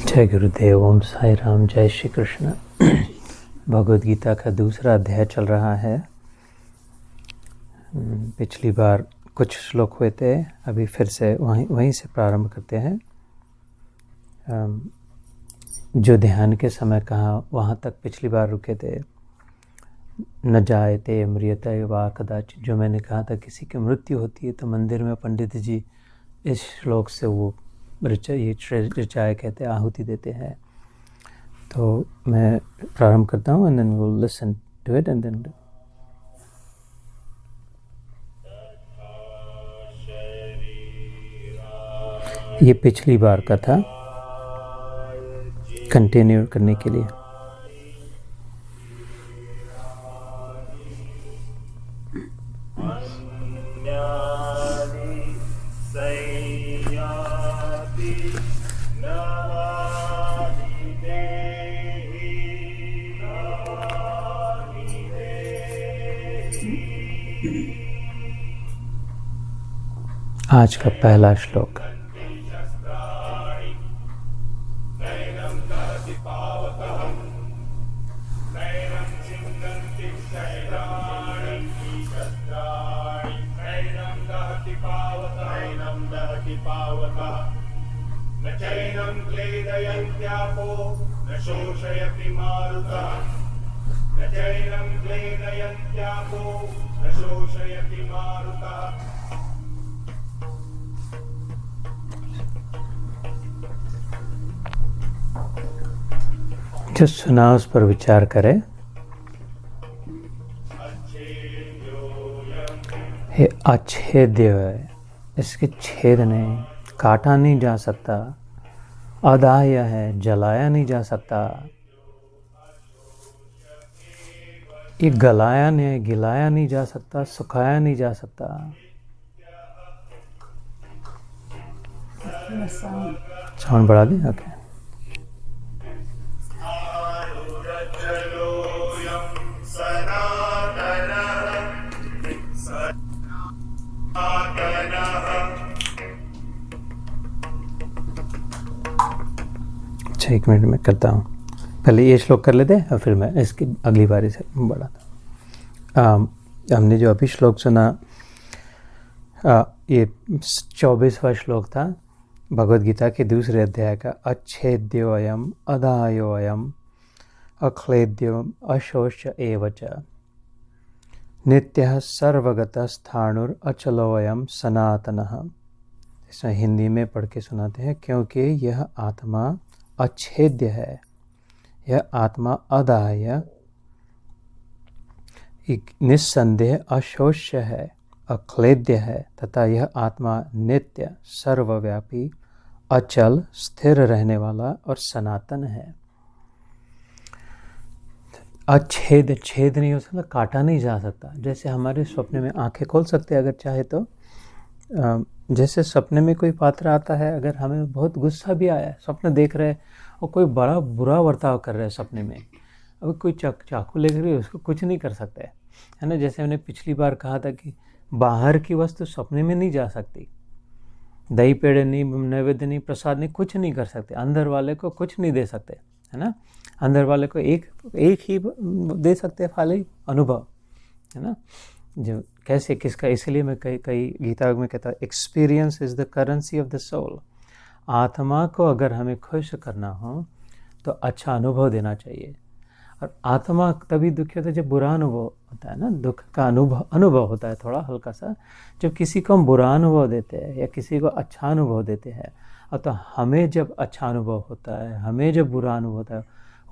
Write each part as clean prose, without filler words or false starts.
जय गुरुदेव। ओम साई राम। जय श्री कृष्ण। भगवद गीता का दूसरा अध्याय चल रहा है। पिछली बार कुछ श्लोक हुए थे, अभी फिर से वहीं से प्रारंभ करते हैं। जो ध्यान के समय कहा वहाँ तक पिछली बार रुके थे। न जायते म्रियते वा कदाचित, जो मैंने कहा था किसी की मृत्यु होती है तो मंदिर में पंडित जी इस श्लोक से वो ऋचाए कहते हैं, आहुति देते हैं। तो मैं प्रारंभ करता हूँ and then we will listen to it and then ये पिछली बार का था, कंटिन्यू करने के लिए। आज का पहला श्लोक। न चैनं क्लेदयन्त्यापो न शोषयति मारुतः न चैनं क्लेदयन्त्यापो न शोषयति मारुतः। जो सुना उस पर विचार करें। ये अच्छेद्य है, इसके छेद नहीं, काटा नहीं जा सकता। अदाह्य है, जलाया नहीं जा सकता। ये गलाया नहीं, गिलाया नहीं जा सकता, सुखाया नहीं जा सकता। साउंड बढ़ा दें। ओके। अच्छा, एक मिनट में करता हूँ। पहले ये श्लोक कर लेते हैं और फिर मैं इसकी अगली बारी से बढ़ाता हूँ। हमने जो अभी श्लोक सुना, ये 24वां श्लोक था भगवद गीता के दूसरे अध्याय का। अच्छेद्योऽयम् अदाह्योऽयम् अक्लेद्योऽयम् अशोष्य एव च नित्यः सर्वगतस्थाणुर् अचलोऽयम् सनातनः। इसमें हिंदी में पढ़ के सुनाते हैं। क्योंकि यह आत्मा अच्छेद्य है, यह आत्मा अदाह्य, निस्संदेह अशोष्य है, अक्लेद्य है, तथा यह आत्मा नित्य, सर्वव्यापी, अचल, स्थिर रहने वाला और सनातन है। अच्छेद, छेद नहीं हो सकता, काटा नहीं जा सकता। जैसे हमारे सपने में आंखें खोल सकते हैं अगर चाहे तो। जैसे सपने में कोई पात्र आता है, अगर हमें बहुत गुस्सा भी आया है, स्वप्न देख रहे हैं और कोई बड़ा बुरा बर्ताव कर रहे हैं सपने में, अब कोई चाकू लेकर भी उसको कुछ नहीं कर सकते, है ना। जैसे मैंने पिछली बार कहा था कि बाहर की वस्तु सपने में नहीं जा सकती। दही पेड़े नहीं, नैवेद्य नहीं, प्रसाद नहीं, कुछ नहीं कर सकते। अंदर वाले को कुछ नहीं दे सकते, है ना। अंदर वाले को एक ही दे सकते हैं, खाली अनुभव, है ना। जो कैसे किसका, इसलिए मैं कई गीता में कहता हूँ, experience is the currency of the soul. आत्मा को अगर हमें खुश करना हो तो अच्छा अनुभव देना चाहिए। और आत्मा तभी दुखी होता है जब बुरा अनुभव होता है ना। दुख का अनुभव होता है थोड़ा हल्का सा, जब किसी को हम बुरा अनुभव देते हैं या किसी को अच्छा अनुभव देते हैं। और तो हमें जब अच्छा अनुभव होता है, हमें जब बुरा अनुभव होता है,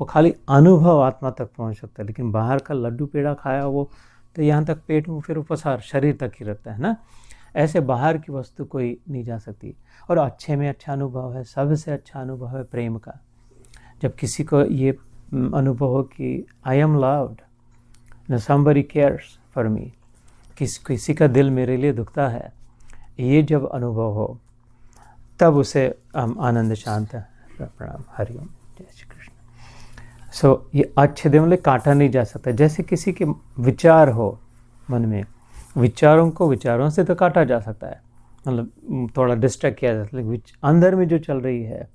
वो खाली अनुभव आत्मा तक पहुँच सकता है। लेकिन बाहर का लड्डू पेड़ा खाया वो तो यहाँ तक पेट में, फिर उपसार शरीर तक ही रहता है ना। ऐसे बाहर की वस्तु कोई नहीं जा सकती। और अच्छे में अच्छा अनुभव है, सबसे अच्छा अनुभव है प्रेम का। जब किसी को ये अनुभव हो कि आई एम लव्ड, न समबडी केयर्स फॉर मी, किसी का दिल मेरे लिए दुखता है, ये जब अनुभव हो तब उसे हम आनंद शांत। प्रणाम, हरिओम, जय श्री कृष्ण। ये अच्छे दिन मतलब काटा नहीं जा सकता। जैसे किसी के विचार हो मन में, विचारों को विचारों से तो काटा जा सकता है, मतलब थोड़ा डिस्ट्रैक्ट किया जाता है, लेकिन अंदर में जो चल रही है,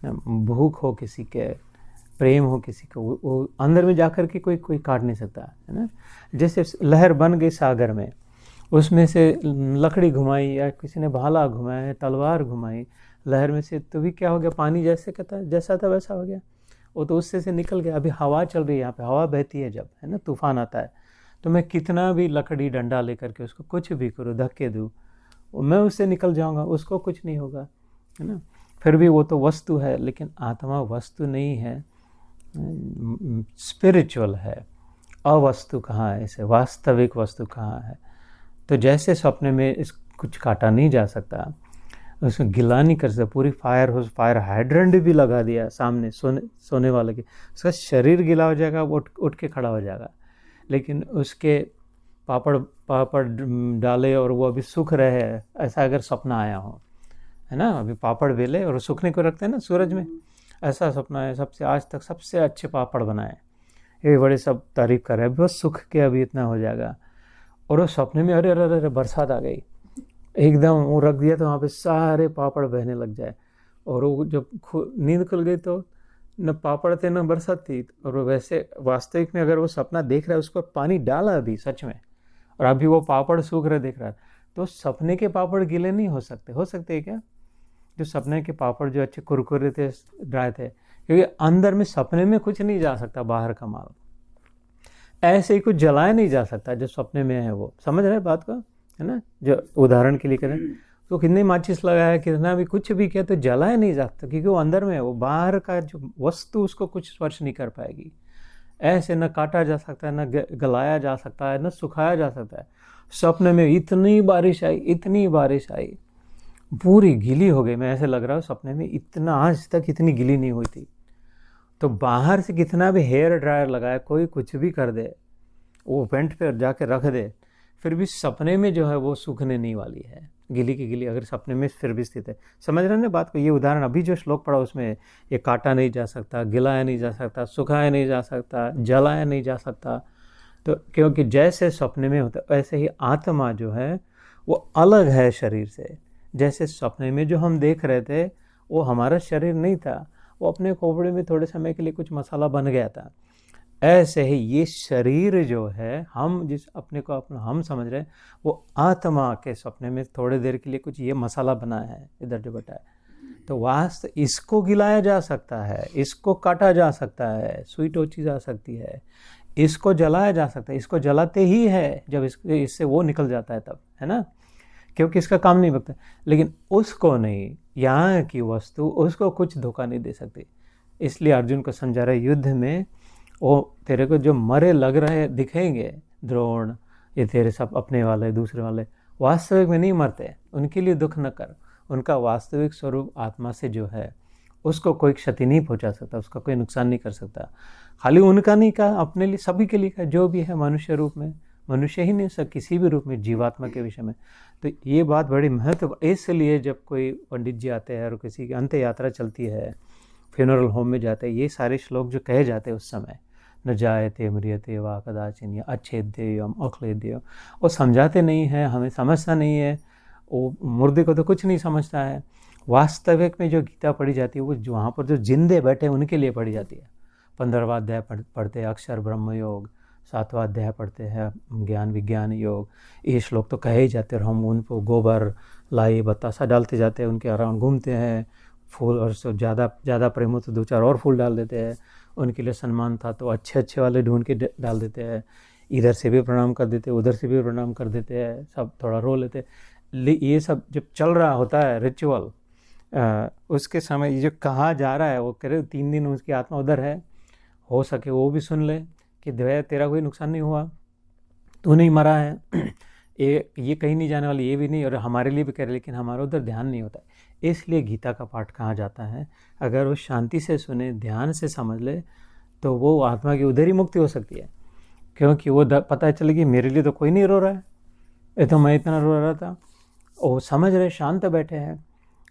भूख हो किसी के, प्रेम हो किसी को, वो अंदर में जाकर के कोई काट नहीं सकता, है ना। जैसे लहर बन गई सागर में, उसमें से लकड़ी घुमाई या किसी ने भाला घुमाया, तलवार घुमाई लहर में से, तो भी क्या हो गया, पानी जैसा था वैसा हो गया, वो तो उससे से निकल गया। अभी हवा चल रही है, यहाँ पे हवा बहती है जब, है ना, तूफान आता है, तो मैं कितना भी लकड़ी डंडा लेकर के उसको कुछ भी करूँ, धक्के दूँ, मैं उससे निकल जाऊँगा, उसको कुछ नहीं होगा, है ना। फिर भी वो तो वस्तु है, लेकिन आत्मा वस्तु नहीं है, स्पिरिचुअल है। अवस्तु कहाँ है, इसे वास्तविक वस्तु कहाँ है। तो जैसे सपने में इस कुछ काटा नहीं जा सकता, उसमें गिला नहीं कर सकता, पूरी फायर हाइड्रेंट भी लगा दिया सामने सोने वाले के, उसका शरीर गिला हो जाएगा, वो उठ के खड़ा हो जाएगा, लेकिन उसके पापड़ डाले और वो अभी सूख रहे हैं, ऐसा अगर सपना आया हो, है ना। अभी पापड़ बेले और सूखने को रखते हैं ना सूरज में, ऐसा सपना है, सबसे आज तक सबसे अच्छे पापड़ बनाए, ये बड़े सब तारीफ कर रहे हैं, बस सूख के अभी इतना हो जाएगा, और वो सपने में अरे अरे अरे बरसात आ गई, एकदम वो रख दिया तो वहाँ पे सारे पापड़ बहने लग जाए, और वो जब नींद खुल गई तो न पापड़ थे न बरसात थी। और वो वैसे वास्तविक में अगर वो सपना देख रहा है, उसको पानी डाला अभी सच में, और अभी वो पापड़ सूख रहे देख रहा है, तो सपने के पापड़ गीले नहीं हो सकते हैं क्या? जो सपने के पापड़ जो अच्छे कुरकुरे थे, ड्राई थे, क्योंकि अंदर में सपने में कुछ नहीं जा सकता, बाहर का माल ऐसे ही कुछ जलाया नहीं जा सकता जो सपने में है। वो समझ रहे बात को, है ना। जो उदाहरण के लिए करें तो कितनी माचिस लगाया, कितना भी कुछ भी किया, तो जलाया नहीं जा सकता, क्योंकि वो अंदर में है, वो बाहर का जो वस्तु उसको कुछ स्पर्श नहीं कर पाएगी। ऐसे न काटा जा सकता है, न गलाया जा सकता है, न सुखाया जा सकता है। सपने में इतनी बारिश आई, पूरी गीली हो गई, मैं ऐसे लग रहा हूँ सपने में इतना आज तक इतनी गीली नहीं हुई थी। तो बाहर से कितना भी हेयर ड्रायर लगाए, कोई कुछ भी कर दे, वो पेंट पे जाके रख दे, फिर भी सपने में जो है वो सूखने नहीं वाली है, गीली की गीली अगर सपने में फिर भी स्थित है। समझ रहे हैं ना बात को। ये उदाहरण अभी जो श्लोक पढ़ा उसमें, ये काटा नहीं जा सकता, गिलाया नहीं जा सकता, सुखाया नहीं जा सकता, जलाया नहीं जा सकता। तो क्योंकि जैसे सपने में होता वैसे ही आत्मा जो है वो अलग है शरीर से। जैसे सपने में जो हम देख रहे थे वो हमारा शरीर नहीं था, वो अपने खोपड़े में थोड़े समय के लिए कुछ मसाला बन गया था। ऐसे ही ये शरीर जो है, हम जिस अपने को अपना हम समझ रहे हैं, वो आत्मा के सपने में थोड़ी देर के लिए कुछ ये मसाला बना है, इधर जो बटा है। तो वास्तव इसको गिलाया जा सकता है, इसको काटा जा सकता है, सुई टोची जा सकती है, इसको जलाया जा सकता है। इसको जलाते ही है जब इससे वो निकल जाता है तब, है ना, क्योंकि इसका काम नहीं बकता। लेकिन उसको नहीं, यहाँ की वस्तु उसको कुछ धोखा नहीं दे सकती। इसलिए अर्जुन को समझा रहे युद्ध में, वो तेरे को जो मरे लग रहे दिखेंगे, द्रोण ये तेरे सब अपने वाले दूसरे वाले, वास्तविक में नहीं मरते, उनके लिए दुख न कर। उनका वास्तविक स्वरूप आत्मा से जो है उसको कोई क्षति नहीं पहुंचा सकता, उसका कोई नुकसान नहीं कर सकता। खाली उनका नहीं कहा, अपने लिए सभी के लिए कहा, जो भी है मनुष्य रूप में, मनुष्य ही नहीं सब किसी भी रूप में, जीवात्मा के विषय में। तो ये बात बड़ी महत्व, इसलिए जब कोई पंडित जी आते हैं और किसी की अंत्य यात्रा चलती है, फ्यूनरल होम में जाते हैं, ये सारे श्लोक जो कहे जाते हैं उस समय, न जायते म्रियते वा कदाचिन, या अच्छेद्यम अक्लेद्यम, वो समझाते नहीं है, हमें समझता नहीं है, वो मुर्दे को तो कुछ नहीं समझता है। वास्तविक में जो गीता पढ़ी जाती है वो वहाँ पर जो जिंदे बैठे हैं उनके लिए पढ़ी जाती है। 15वां अध्याय पढ़ते हैं अक्षर ब्रह्म योग, 7वां अध्याय पढ़ते हैं ज्ञान विज्ञान योग। ये श्लोक तो कहे ही जाते हैं, और हम उनको गोबर लाई बतासा डालते जाते हैं, उनके अराउंड घूमते हैं, फूल, और ज़्यादा प्रेम हो तो 2-4 और फूल डाल देते हैं, उनके लिए सम्मान था तो अच्छे वाले ढूंढ के डाल देते हैं, इधर से भी प्रणाम कर देते, उधर से भी प्रणाम कर देते हैं, सब थोड़ा रो लेते। ये सब जब चल रहा होता है रिचुअल, उसके समय ये जो कहा जा रहा है, वो करे 3 दिन उसकी आत्मा उधर है, हो सके वो भी सुन ले कि दया तेरा कोई नुकसान नहीं हुआ, तू नहीं मरा है, ये कहीं नहीं जाने वाली, ये भी नहीं, और हमारे लिए भी कह रहे, लेकिन हमारा उधर ध्यान नहीं होता। इसलिए गीता का पाठ कहा जाता है, अगर वो शांति से सुने, ध्यान से समझ ले, तो वो आत्मा की उधर ही मुक्ति हो सकती है। क्योंकि वो पता चलेगी मेरे लिए तो कोई नहीं रो रहा है, ये तो मैं इतना रो रहा था, वो समझ रहे, शांत बैठे हैं।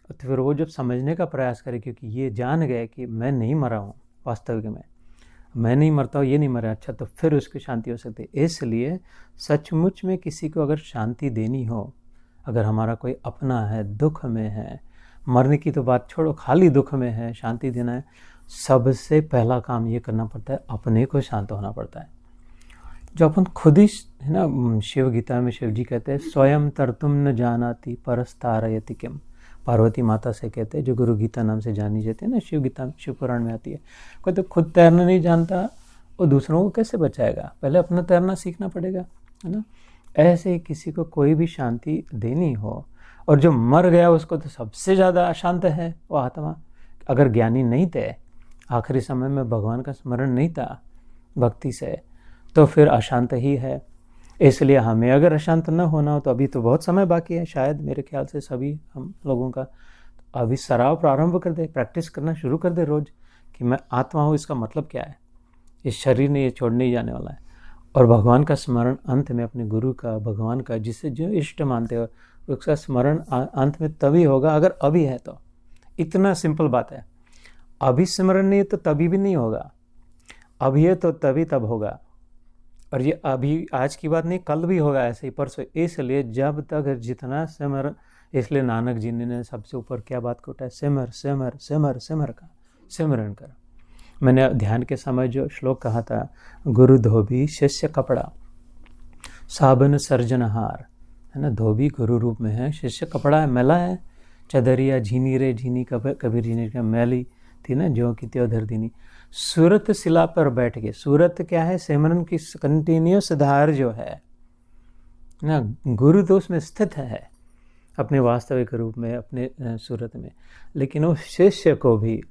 तो फिर वो जब समझने का प्रयास करे, क्योंकि ये जान गए कि मैं नहीं मरा हूँ, वास्तविक में मैं नहीं मरता हूँ, ये नहीं मरा, अच्छा, तो फिर उसकी शांति हो सकती है। इसलिए सचमुच में किसी को अगर शांति देनी हो, अगर हमारा कोई अपना है, दुख में है, मरने की तो बात छोड़ो, खाली दुख में है, शांति देना है, सबसे पहला काम ये करना पड़ता है, अपने को शांत होना पड़ता है। जो अपन खुद ही है ना, शिव गीता में शिव जी कहते हैं स्वयं तरतुम न जानाति परस्तारयति किम। पार्वती माता से कहते हैं, जो गुरु गीता नाम से जानी जाती है ना, शिव गीता में, शिव पुराण में आती है। कोई तो खुद तैरना नहीं जानता, वो दूसरों को कैसे बचाएगा? पहले अपना तैरना सीखना पड़ेगा, है ना। ऐसे ही किसी को कोई भी शांति देनी हो, और जो मर गया उसको तो सबसे ज़्यादा अशांत है वो आत्मा। अगर ज्ञानी नहीं थे, आखिरी समय में भगवान का स्मरण नहीं था भक्ति से, तो फिर अशांत ही है। इसलिए हमें अगर अशांत न होना हो तो अभी तो बहुत समय बाकी है, शायद मेरे ख्याल से सभी हम लोगों का। अभी सराव प्रारंभ कर दे, प्रैक्टिस करना शुरू कर दे रोज़, कि मैं आत्मा हूँ, इसका मतलब क्या है, इस शरीर ने ये छोड़ने ही जाने वाला है। और भगवान का स्मरण अंत में, अपने गुरु का, भगवान का, जिसे जो इष्ट मानते हो, उसका स्मरण अंत में तभी होगा अगर अभी है तो। इतना सिंपल बात है। अभी स्मरण नहीं है तो तभी भी नहीं होगा, अभी है तो तभी तब होगा। और ये अभी आज की बात नहीं, कल भी होगा, ऐसे ही परसों। इसलिए जब तक जितना सिमर, इसलिए नानक जी ने सबसे ऊपर क्या बात को उठाया, सिमर सिमर सिमर सिमर का सिमरन कर। मैंने ध्यान के समय जो श्लोक कहा था, गुरु धोबी शिष्य कपड़ा, साबन सर्जनहार, है ना। धोबी गुरु रूप में है, शिष्य कपड़ा है, मैला है। चदरिया झीनी रे झीनी, कबीर जी ने कहा मैली थी ना, जो की त्यों धरदीनी। सूरत शिला पर बैठ के, सूरत क्या है, सिमरन की कंटिन्यूस धार जो है ना, गुरु तो उसमें स्थित है अपने वास्तविक रूप में, अपने सूरत में। लेकिन वो शिष्य को भी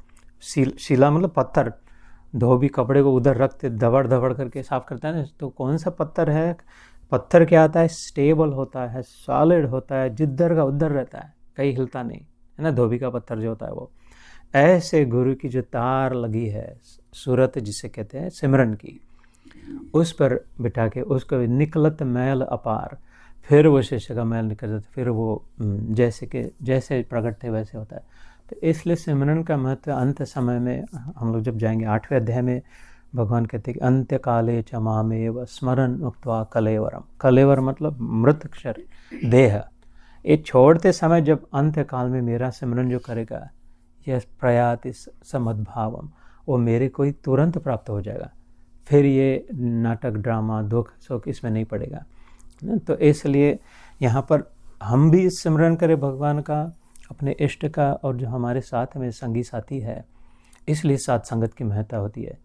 शिला मतलब पत्थर, धोबी कपड़े को उधर रखते दबड़ दबड़ करके साफ करता है ना, तो कौन सा पत्थर है? पत्थर क्या आता है? स्टेबल होता है, सॉलिड होता है, जिधर का उधर रहता है, कहीं हिलता नहीं, है ना। धोबी का पत्थर जो होता है वो। ऐसे गुरु की जो तार लगी है, सूरत जिसे कहते हैं सिमरन की, उस पर बिठा के उसको निकलत मैल अपार, फिर वो शिष्य का मैल निकल जाता, फिर वो जैसे प्रकट थे वैसे होता है। तो इसलिए सिमरन का महत्व अंत समय में, हम लोग जब जाएंगे 8वें अध्याय में, भगवान कहते हैं कि अंत्य काले च मामेव स्मरन उक्त्वा कलेवरम। कलेवर मतलब मृत शरीर, देह। ये छोड़ते समय जब अंत्य काल में मेरा सिमरन जो करेगा, यह प्रयाति समद्भावम, वो मेरे को ही तुरंत प्राप्त हो जाएगा। फिर ये नाटक, ड्रामा, दुख सुख इसमें नहीं पड़ेगा। तो इसलिए यहाँ पर हम भी सिमरन करें भगवान का, अपने इष्ट का, और जो हमारे साथ में संगी साथी है, इसलिए साथ संगत की महत्ता होती है,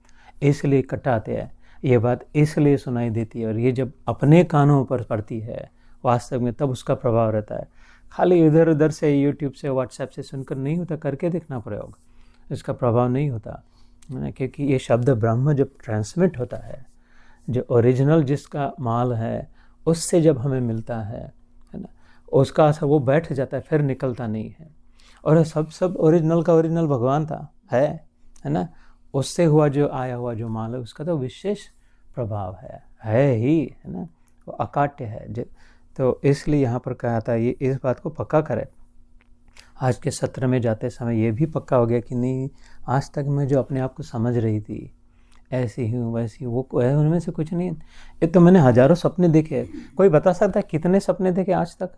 इसलिए इकट्ठा आते हैं। ये बात इसलिए सुनाई देती है, और ये जब अपने कानों पर पड़ती है वास्तव में, तब उसका प्रभाव रहता है। खाली इधर उधर से, यूट्यूब से, व्हाट्सएप से सुनकर नहीं होता, करके देखना प्रयोग, इसका प्रभाव नहीं होता। क्योंकि ये शब्द ब्रह्म जब ट्रांसमिट होता है, जो ओरिजिनल जिसका माल है उससे जब हमें मिलता है ना, उसका असर वो बैठ जाता है, फिर निकलता नहीं है। और सब ओरिजिनल का ओरिजिनल भगवान था, है ना। उससे हुआ जो आया हुआ जो माल है, उसका तो विशेष प्रभाव है ही, है ना, वो अकाट्य है। तो इसलिए यहाँ पर कहा था, ये इस बात को पक्का करें। आज के सत्र में जाते समय ये भी पक्का हो गया कि नहीं, आज तक मैं जो अपने आप को समझ रही थी, ऐसी हूँ वैसी, वो उनमें से कुछ नहीं है। ये तो मैंने हजारों सपने देखे। कोई बता सकता है कितने सपने देखे आज तक?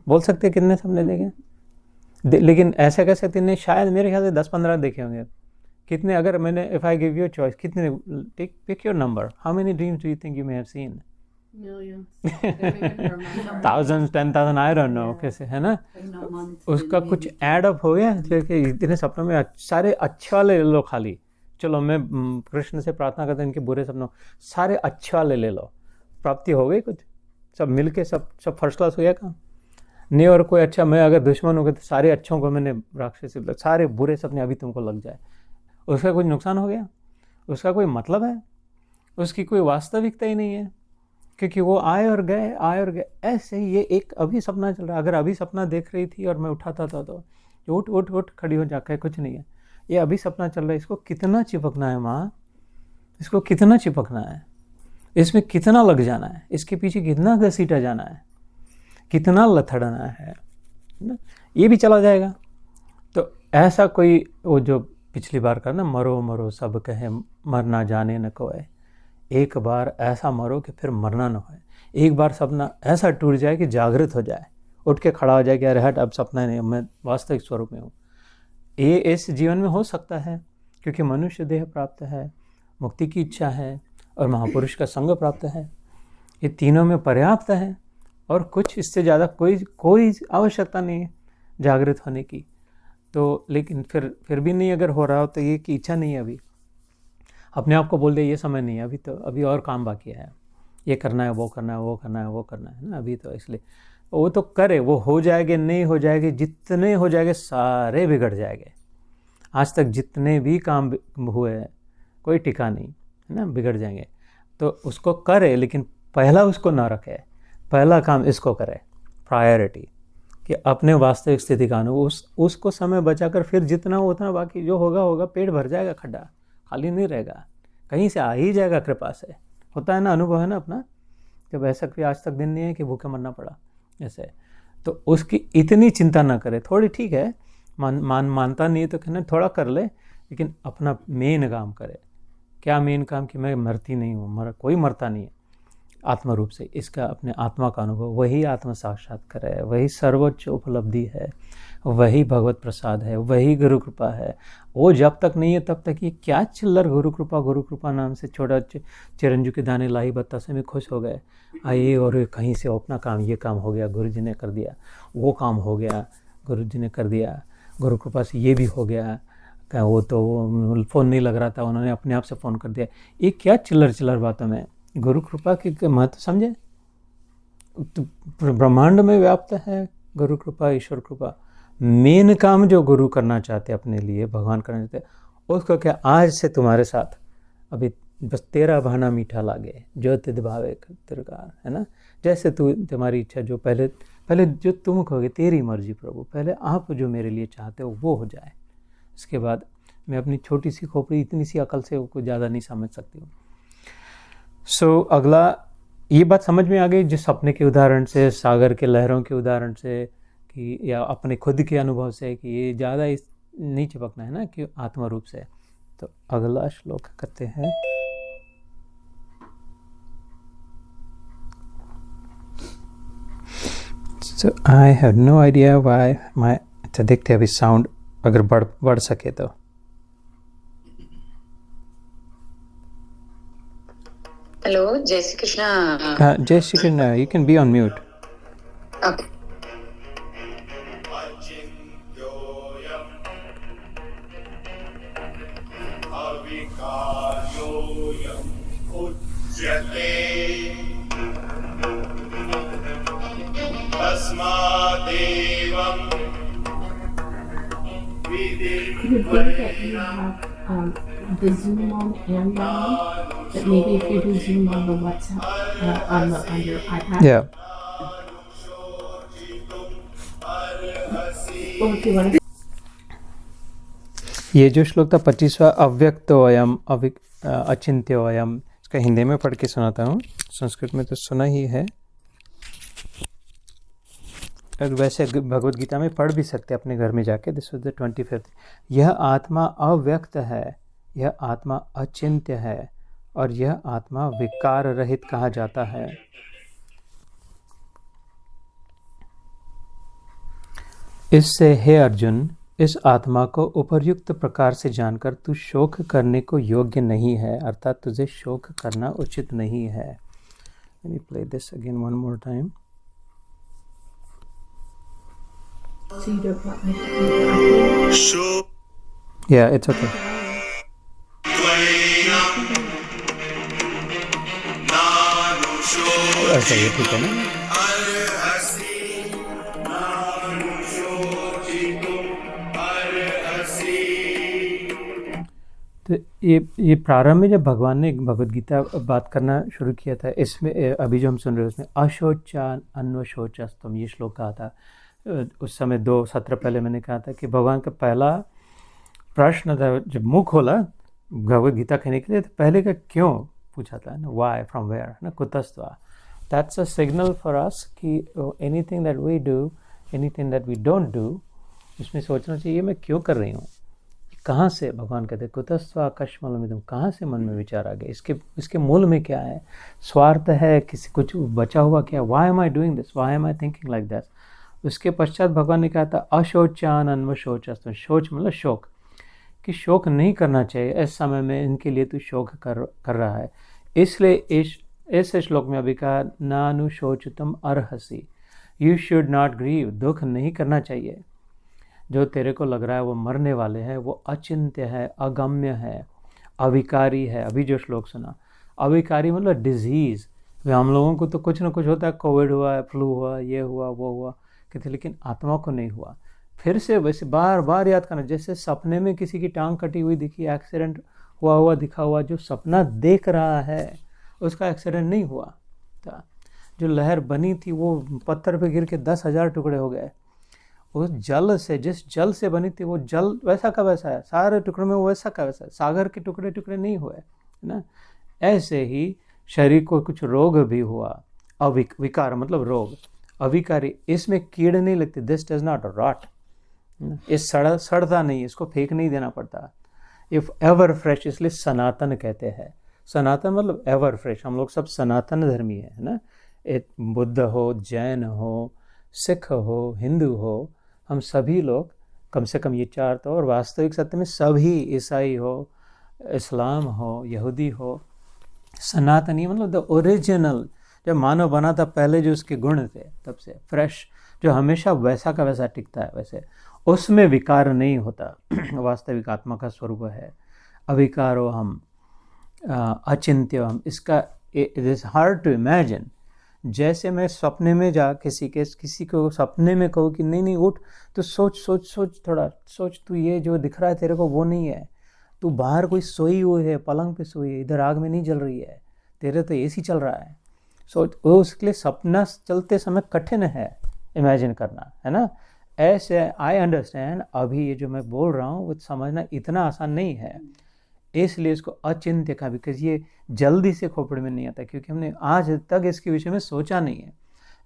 बोल सकते हैं कितने सपने देखे? लेकिन ऐसा कह सकते नहीं, शायद मेरे ख्याल से 10-15 देखे होंगे। कितने, अगर मैंने, if I give you choice, कितने, pick your number, how many dreams do you think you may have seen? Millions. I don't even remember. Thousands, 10,000, I don't know कैसे, है ना। Not months, उसका maybe. कुछ ऐड अप हो गया कि इतने सपनों में सारे अच्छे वाले ले लो खाली। चलो मैं कृष्ण से प्रार्थना करता हूँ इनके बुरे सपनों, सारे अच्छे वाले ले लो, प्राप्ति हो गई कुछ? सब मिलके सब फर्स्ट क्लास हो गया काम नहीं। और कोई अच्छा, मैं अगर दुश्मन हो गया तो सारे अच्छों को मैंने राक्षस, सारे बुरे सपने अभी तुमको लग जाए, उसका कुछ नुकसान हो गया? उसका कोई मतलब है? उसकी कोई वास्तविकता ही नहीं है, क्योंकि वो आए और गए। ऐसे ही ये एक अभी सपना चल रहा है। अगर अभी सपना देख रही थी और मैं उठाता था तो उठ खड़ी हो जाकर, कुछ नहीं है, ये अभी सपना चल रहा है। इसको कितना चिपकना है माँ, इसको कितना चिपकना है, इसमें कितना लग जाना है, इसके पीछे कितना घसीटा जाना है, कितना लथड़ना है ना, ये भी चला जाएगा। तो ऐसा कोई, वो जो पिछली बार का ना, मरो मरो सब कहे मरना जाने न कोई, एक बार ऐसा मरो कि फिर मरना न हो। एक बार सपना ऐसा टूट जाए कि जागृत हो जाए, उठ के खड़ा हो जाए कि अरे हट अब सपना नहीं, मैं वास्तविक स्वरूप में हूँ। ये इस जीवन में हो सकता है क्योंकि मनुष्य देह प्राप्त है, मुक्ति की इच्छा है और महापुरुष का संग प्राप्त है। ये तीनों में पर्याप्त है और कुछ इससे ज़्यादा कोई आवश्यकता नहीं है जागृत होने की। तो लेकिन फिर भी नहीं अगर हो रहा हो तो ये कि इच्छा नहीं है, अभी अपने आप को बोल दे ये समय नहीं है, अभी और काम बाकी है, ये करना है, वो करना है, वो करना है, वो करना है ना अभी, तो इसलिए वो तो करे, वो हो जाएंगे, नहीं हो जाएंगे, जितने हो जाएंगे सारे बिगड़ जाएंगे। आज तक जितने भी काम हुए हैं कोई टिका नहीं है ना, बिगड़ जाएंगे। तो उसको करे, लेकिन पहला उसको ना रखे, पहला काम इसको करे, प्रायोरिटी, कि अपने वास्तविक स्थिति का अनुभव, उसको समय बचाकर फिर जितना हो उतना, बाकी जो होगा पेट भर जाएगा, खड्डा खाली नहीं रहेगा, कहीं से आ ही जाएगा कृपा से। होता है ना, अनुभव है ना अपना, जब ऐसा कोई आज तक दिन नहीं है कि भूखे मरना पड़ा ऐसे। तो उसकी इतनी चिंता ना करे, थोड़ी ठीक है, मानता नहीं है तो कहना थोड़ा कर ले, लेकिन अपना मेन काम करे। क्या मेन काम? कि मैं मरती नहीं हूँ, कोई मरता नहीं है आत्मा रूप से, इसका अपने आत्मा का अनुभव, वही आत्म साक्षात्कार है, वही सर्वोच्च उपलब्धि है, वही भगवत प्रसाद है, वही गुरु कृपा है। वो जब तक नहीं है तब तक ये क्या चिल्लर गुरु कृपा नाम से छोटा चिरंजू के दाने लाई बत्ता से में खुश हो गए, आइए और कहीं से अपना काम, ये काम हो गया गुरु जी ने कर दिया, वो काम हो गया गुरु जी ने कर दिया, गुरु कृपा से ये भी हो गया, क्या वो तो फ़ोन नहीं लग रहा था, उन्होंने अपने आप से फ़ोन कर दिया। ये क्या चिल्लर बातों में गुरु कृपा की महत्व समझे? तो ब्रह्मांड में व्याप्त है गुरु कृपा, ईश्वर कृपा। मेन काम जो गुरु करना चाहते अपने लिए, भगवान करना चाहते, उसको क्या, आज से तुम्हारे साथ अभी बस तेरा बहाना मीठा लागे, जो तिद भावे तिरकार, है ना। जैसे तुम्हारी इच्छा, जो पहले जो तुम कहोगे तेरी मर्जी प्रभु, पहले आप जो मेरे लिए चाहते हो वो हो जाए। इसके बाद मैं अपनी छोटी सी खोपड़ी, इतनी सी अकल से को ज़्यादा नहीं समझ सकती हूँ। सो अगला, ये बात समझ में आ गई जिस सपने के उदाहरण से, सागर के लहरों के उदाहरण से, कि या अपने खुद के अनुभव से, कि ये ज़्यादा नहीं चिपकना है ना कि आत्मा रूप से। तो अगला श्लोक करते हैं। So I have no idea why my addictive sound अगर बढ़ सके तो। हेलो, जय श्री कृष्णा। जय Shri Krishna, you can be on mute. Okay. Could it be that you have the Zoom on and on? That maybe if you do Zoom on the WhatsApp, on your iPad? Yeah. Or if you want to. ये जो श्लोक था 25वां, अव्यक्तोऽयम् अचिन्त्योऽयम्, इसका हिंदी में पढ़ के सुनाता हूँ, संस्कृत में तो सुना ही है, और वैसे भगवत गीता में पढ़ भी सकते अपने घर में जाके। This was the 25th। यह आत्मा अव्यक्त है, यह आत्मा अचिन्त्य है, और यह आत्मा विकार रहित कहा जाता है। इससे हे अर्जुन, इस आत्मा को उपर्युक्त प्रकार से जानकर तू शोक करने को योग्य नहीं है, अर्थात तुझे शोक करना उचित नहीं है। Let me play this again one more time. So you don't want me to. Yeah, it's okay. ऐसा ये ठीक है ना? तो ये प्रारंभ में जब भगवान ने भगवद गीता बात करना शुरू किया था, इसमें अभी जो हम सुन रहे हैं उसमें अशोचा अन्वशोचस्तम ये श्लोक कहा था। उस समय 2 सत्र पहले मैंने कहा था कि भगवान का पहला प्रश्न था, जब मुंह खोला भगवद गीता कहने के लिए, तो पहले का क्यों पूछा था ना, वाई, फ्रॉम वेयर, ना कुतस्त्वा। That's a signal for us कि anything that we do, anything that we don't do, इसमें सोचना चाहिए मैं क्यों कर रही हूँ, कहाँ से। भगवान कहते कुतस्त्वा कश्मलमिदं, कहाँ से मन में विचार आ गए, इसके मूल में क्या है, स्वार्थ है, किसी कुछ बचा हुआ क्या, why am I doing this, why am I thinking like that. उसके पश्चात भगवान ने कहा था अशोचान अन्व शोचस्तु, शोच मतलब शोक, कि शोक नहीं करना चाहिए, इस समय में इनके लिए तू शोक कर रहा है। इसलिए इस श्लोक में अभी कहा नानुशोचितम अर्हसि, यू शुड नॉट ग्रीव, दुख नहीं करना चाहिए। जो तेरे को लग रहा है वो मरने वाले हैं, वो अचिंत्य है, अगम्य है, अविकारी है। अभी जो श्लोक सुना, अविकारी मतलब डिजीज़, हम लोगों को तो कुछ ना कुछ होता है, कोविड हुआ, फ्लू हुआ, ये हुआ, वो हुआ कहते, लेकिन आत्मा को नहीं हुआ। फिर से वैसे बार बार याद करना, जैसे सपने में किसी की टांग कटी हुई दिखी, एक्सीडेंट हुआ दिखा हुआ, जो सपना देख रहा है उसका एक्सीडेंट नहीं हुआ था। जो लहर बनी थी वो पत्थर पे गिर के 10,000 टुकड़े हो गए। उस जल से, जिस जल से बनी थी वो जल वैसा का वैसा है, सारे टुकड़े में वो वैसा का वैसा है, सागर के टुकड़े टुकड़े नहीं हुए, है ना। ऐसे ही शरीर को कुछ रोग भी हुआ, विकार मतलब रोग, अविकारी, इसमें कीड़ नहीं लगती, दिस डज नॉट रॉट, इस सड़ता नहीं, इसको फेंक नहीं देना पड़ता। इफ एवर फ्रेश, इसलिए सनातन कहते हैं। सनातन मतलब एवर फ्रेश, हम लोग सब सनातन धर्मी है ना। एक बुद्ध हो, जैन हो, सिख हो, हिंदू हो, हम सभी लोग कम से कम ये चार तो, और वास्तविक सत्य में सभी, ईसाई हो, इस्लाम हो, यहूदी हो, सनातनी मतलब द ओरिजिनल, जब मानव बना था पहले जो उसके गुण थे तब से फ्रेश, जो हमेशा वैसा का वैसा टिकता है, वैसे उसमें विकार नहीं होता। वास्तविक आत्मा का स्वरूप है अविकार हो हम, अचिंत्य हम। इसका it is hard to imagine. जैसे मैं सपने में जा किसी को सपने में कहूँ कि नहीं उठ, तो सोच थोड़ा सोच, तू ये जो दिख रहा है तेरे को वो नहीं है, तू बाहर कोई सोई हुई है, पलंग पे सोई है, इधर आग में नहीं जल रही है, तेरे तो एसी चल रहा है। सोच, वो उसके लिए सपना चलते समय कठिन है इमेजिन करना, है ना। ऐसे आई अंडरस्टैंड, अभी ये जो मैं बोल रहा हूँ वो समझना इतना आसान नहीं है, इसलिए इसको अचिंत्य का, बिकॉज ये जल्दी से खोपड़ी में नहीं आता, क्योंकि हमने आज तक इसके विषय में सोचा नहीं है।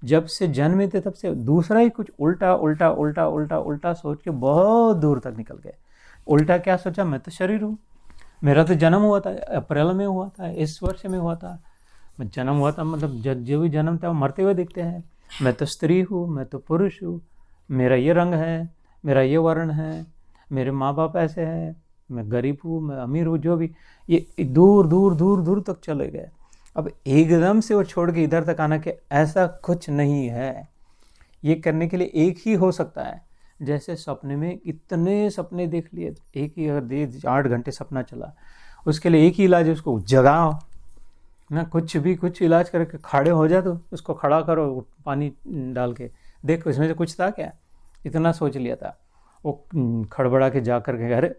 जब से जन्मे थे तब से दूसरा ही कुछ उल्टा उल्टा उल्टा उल्टा उल्टा सोच के बहुत दूर तक निकल गए। उल्टा क्या सोचा, मैं तो शरीर हूँ, मेरा तो जन्म हुआ था, अप्रैल में हुआ था, इस वर्ष में हुआ था, मैं जन्म हुआ था, मतलब जो भी जन्म था वो मरते हुए दिखते हैं। मैं तो स्त्री हूँ, मैं तो पुरुष हूँ, मेरा ये रंग है, मेरा ये वर्ण है, मेरे माँ बाप ऐसे हैं, मैं गरीब हूँ, मैं अमीर हूँ, जो भी, ये दूर दूर दूर दूर तक चले गए। अब एकदम से वो छोड़ के इधर तक आना कि ऐसा कुछ नहीं है, ये करने के लिए एक ही हो सकता है। जैसे सपने में इतने सपने देख लिए, एक ही अगर 8 घंटे सपना चला, उसके लिए एक ही इलाज है, उसको जगाओ ना, कुछ इलाज करके खड़े हो जाए तो उसको खड़ा करो, पानी डाल के देखो इसमें से कुछ था क्या, इतना सोच लिया था। वो खड़बड़ा के जा कर के, अरे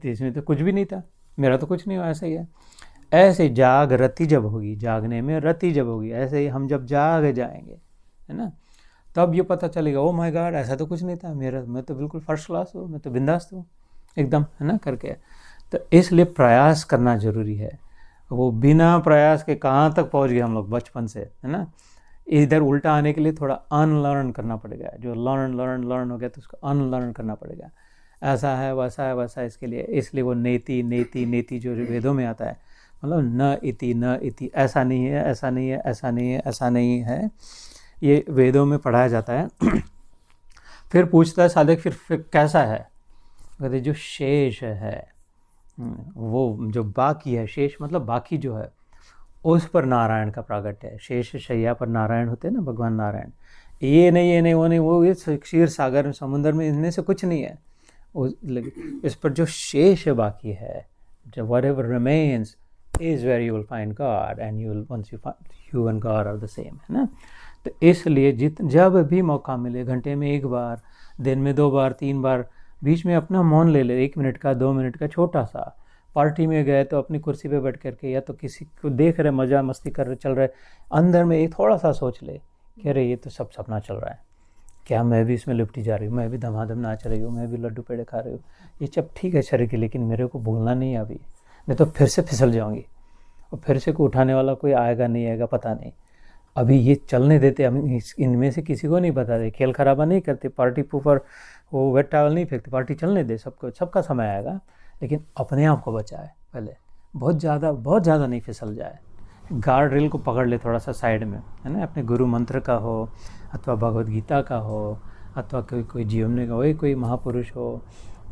इसमें तो कुछ भी नहीं था, मेरा तो कुछ नहीं हुआ, ऐसा ही है। ऐसे रति जब होगी, जागने में रति जब होगी, ऐसे ही हम जब जाग जाएंगे, है ना, तब ये पता चलेगा, ओ माय गॉड ऐसा तो कुछ नहीं था, मैं तो बिल्कुल फर्स्ट क्लास हूँ, मैं तो बिंदास हूँ एकदम, है ना, करके। तो इसलिए प्रयास करना जरूरी है। वो बिना प्रयास के कहाँ तक पहुँच गए हम लोग बचपन से, है ना। इधर उल्टा आने के लिए थोड़ा अनलर्न करना पड़ेगा, जो लर्न हो गया तो उसको अनलर्न करना पड़ेगा। ऐसा है वैसा है वैसा, इसके लिए, इसलिए वो नेति जो वेदों में आता है, मतलब न इति, ऐसा नहीं है, ऐसा नहीं है, ऐसा नहीं है, ऐसा नहीं है, ये वेदों में पढ़ाया जाता है। फिर पूछता है साधक, फिर कैसा है, कहते जो शेष है, वो जो बाकी है, शेष मतलब बाकी जो है, उस पर नारायण का प्रागट्य है। शेष शैया पर नारायण होते हैं ना, भगवान नारायण। ये नहीं वो ये क्षीर सागर समुद्र में इनमें से कुछ नहीं है, इस पर जो शेष बाकी है, जो whatever remains is where you will find God, and once you find, you and God are the same, है ना। तो इसलिए जब भी मौका मिले, घंटे में 1 बार, दिन में 2 बार 3 बार, बीच में अपना मौन ले ले, 1 मिनट का 2 मिनट का छोटा सा। पार्टी में गए तो अपनी कुर्सी पे बैठ करके, या तो किसी को देख रहे, मजा मस्ती कर रहे, चल रहे, अंदर में एक थोड़ा सा सोच ले कि अरे ये तो सब सपना चल रहा है, क्या मैं भी इसमें लिपटी जा रही हूँ, मैं भी धमाधम नाच रही हूँ, मैं भी लड्डू पेड़े खा रही हूँ, ये सब ठीक है शरीर की, लेकिन मेरे को भूलना नहीं है अभी, नहीं तो फिर से फिसल जाऊँगी, और फिर से को उठाने वाला कोई आएगा नहीं आएगा पता नहीं। अभी ये चलने देते, हम इनमें से किसी को नहीं बताते, खेल खराबा नहीं करते, पार्टी ऊपर वो वेट टावल नहीं फेंकते, पार्टी चलने दे, सबका समय आएगा, लेकिन अपने आप को बचाए पहले, बहुत ज़्यादा नहीं फिसल जाए। गार्ड रेल को पकड़ ले थोड़ा सा साइड में, है ना, अपने गुरु मंत्र का हो, अथवा भगवद गीता का हो, अथवा कोई जीवन में कोई महापुरुष हो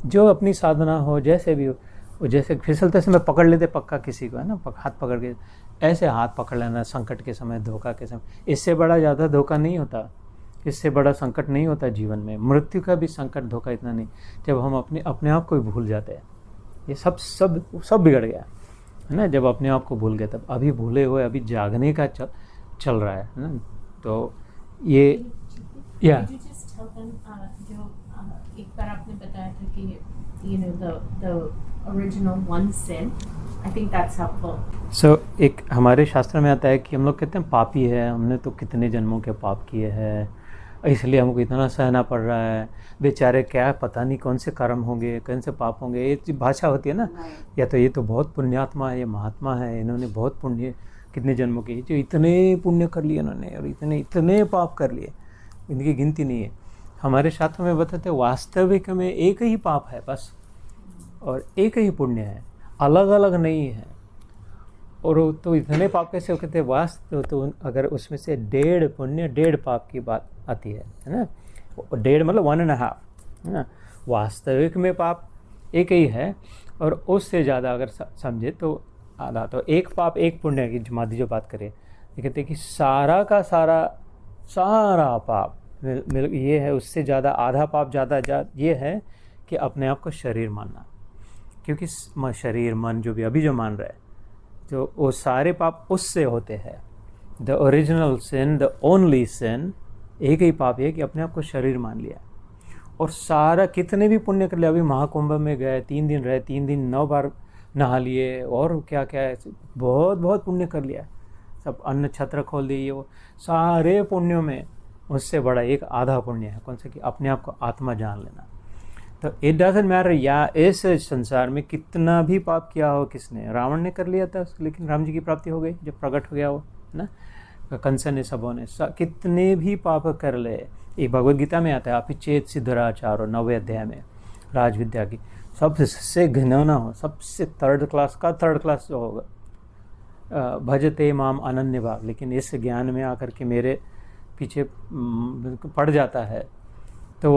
जो अपनी साधना हो जैसे भी हो, वो जैसे फिसलते समय पकड़ लेते पक्का किसी को, है ना, हाथ पकड़ के ऐसे हाथ पकड़ लेना संकट के समय, धोखा के समय। इससे बड़ा ज़्यादा धोखा नहीं होता, इससे बड़ा संकट नहीं होता जीवन में। मृत्यु का भी संकट धोखा इतना नहीं, जब हम अपने आप को ही भूल जाते हैं। ये सब बिगड़ गया है ना, जब अपने आप को भूल गए। तब अभी भूले हुए अभी जागने का चल रहा है ना। तो ये या जो एक बार आपने बताया था कि the original one sin, I think that's helpful. सो एक हमारे शास्त्र में आता है कि हम लोग कहते हैं पापी है, हमने तो कितने जन्मों के पाप किए हैं, इसलिए हमको इतना सहना पड़ रहा है। बेचारे क्या पता नहीं कौन से कर्म होंगे, कौन से पाप होंगे, ये भाषा होती है ना। या तो ये तो बहुत पुण्यात्मा है, ये महात्मा है, इन्होंने बहुत पुण्य कितने जन्मों के, जो इतने पुण्य कर लिए इन्होंने और इतने पाप कर लिए, इनकी गिनती नहीं है। हमारे शास्त्र में बताते वास्तविक में एक ही पाप है बस, और एक ही पुण्य है, अलग अलग नहीं है। और तो इतने पाप कैसे कहते हैं वास्तव, तो अगर उसमें से 1.5 पुण्य 1.5 पाप की बात आती है ना। 1.5 मतलब 1.5 है ना। वास्तविक में पाप एक ही है, और उससे ज़्यादा अगर समझे तो आधा। तो एक पाप एक पुण्य की जमाती जो बात करें, ये कहते हैं कि सारा का सारा पाप ये है, उससे ज़्यादा आधा पाप ज़्यादा ये है कि अपने आप को शरीर मानना। क्योंकि शरीर मन जो भी अभी जो मान रहा है, तो वो सारे पाप उससे होते हैं। The original sin, the only sin, एक ही पाप है कि अपने आप को शरीर मान लिया। और सारा कितने भी पुण्य कर लिया, अभी महाकुंभ में गए 3 दिन रहे, 3 दिन 9 बार नहा लिए, और क्या क्या है, बहुत पुण्य कर लिया, सब अन्न छत्र खोल दिए, ये वो सारे पुण्यों में उससे बड़ा एक आधा पुण्य है, कौन सा, कि अपने आप को आत्मा जान लेना। तो इट डजंट मैटर या इस संसार में कितना भी पाप किया हो किसने, रावण ने कर लिया था लेकिन राम जी की प्राप्ति हो गई जब प्रकट हो गया वो, है ना। कंसन ने सबों ने कितने भी पाप कर ले, ये भगवद गीता में आता है, अपिचेत सिद्धराचारो 9वें अध्याय में, राजविद्या की सबसे घिनौना हो, सबसे थर्ड क्लास जो होगा, भजते माम अनन्य भाव, लेकिन इस ज्ञान में आकर के मेरे पीछे पड़ जाता है, तो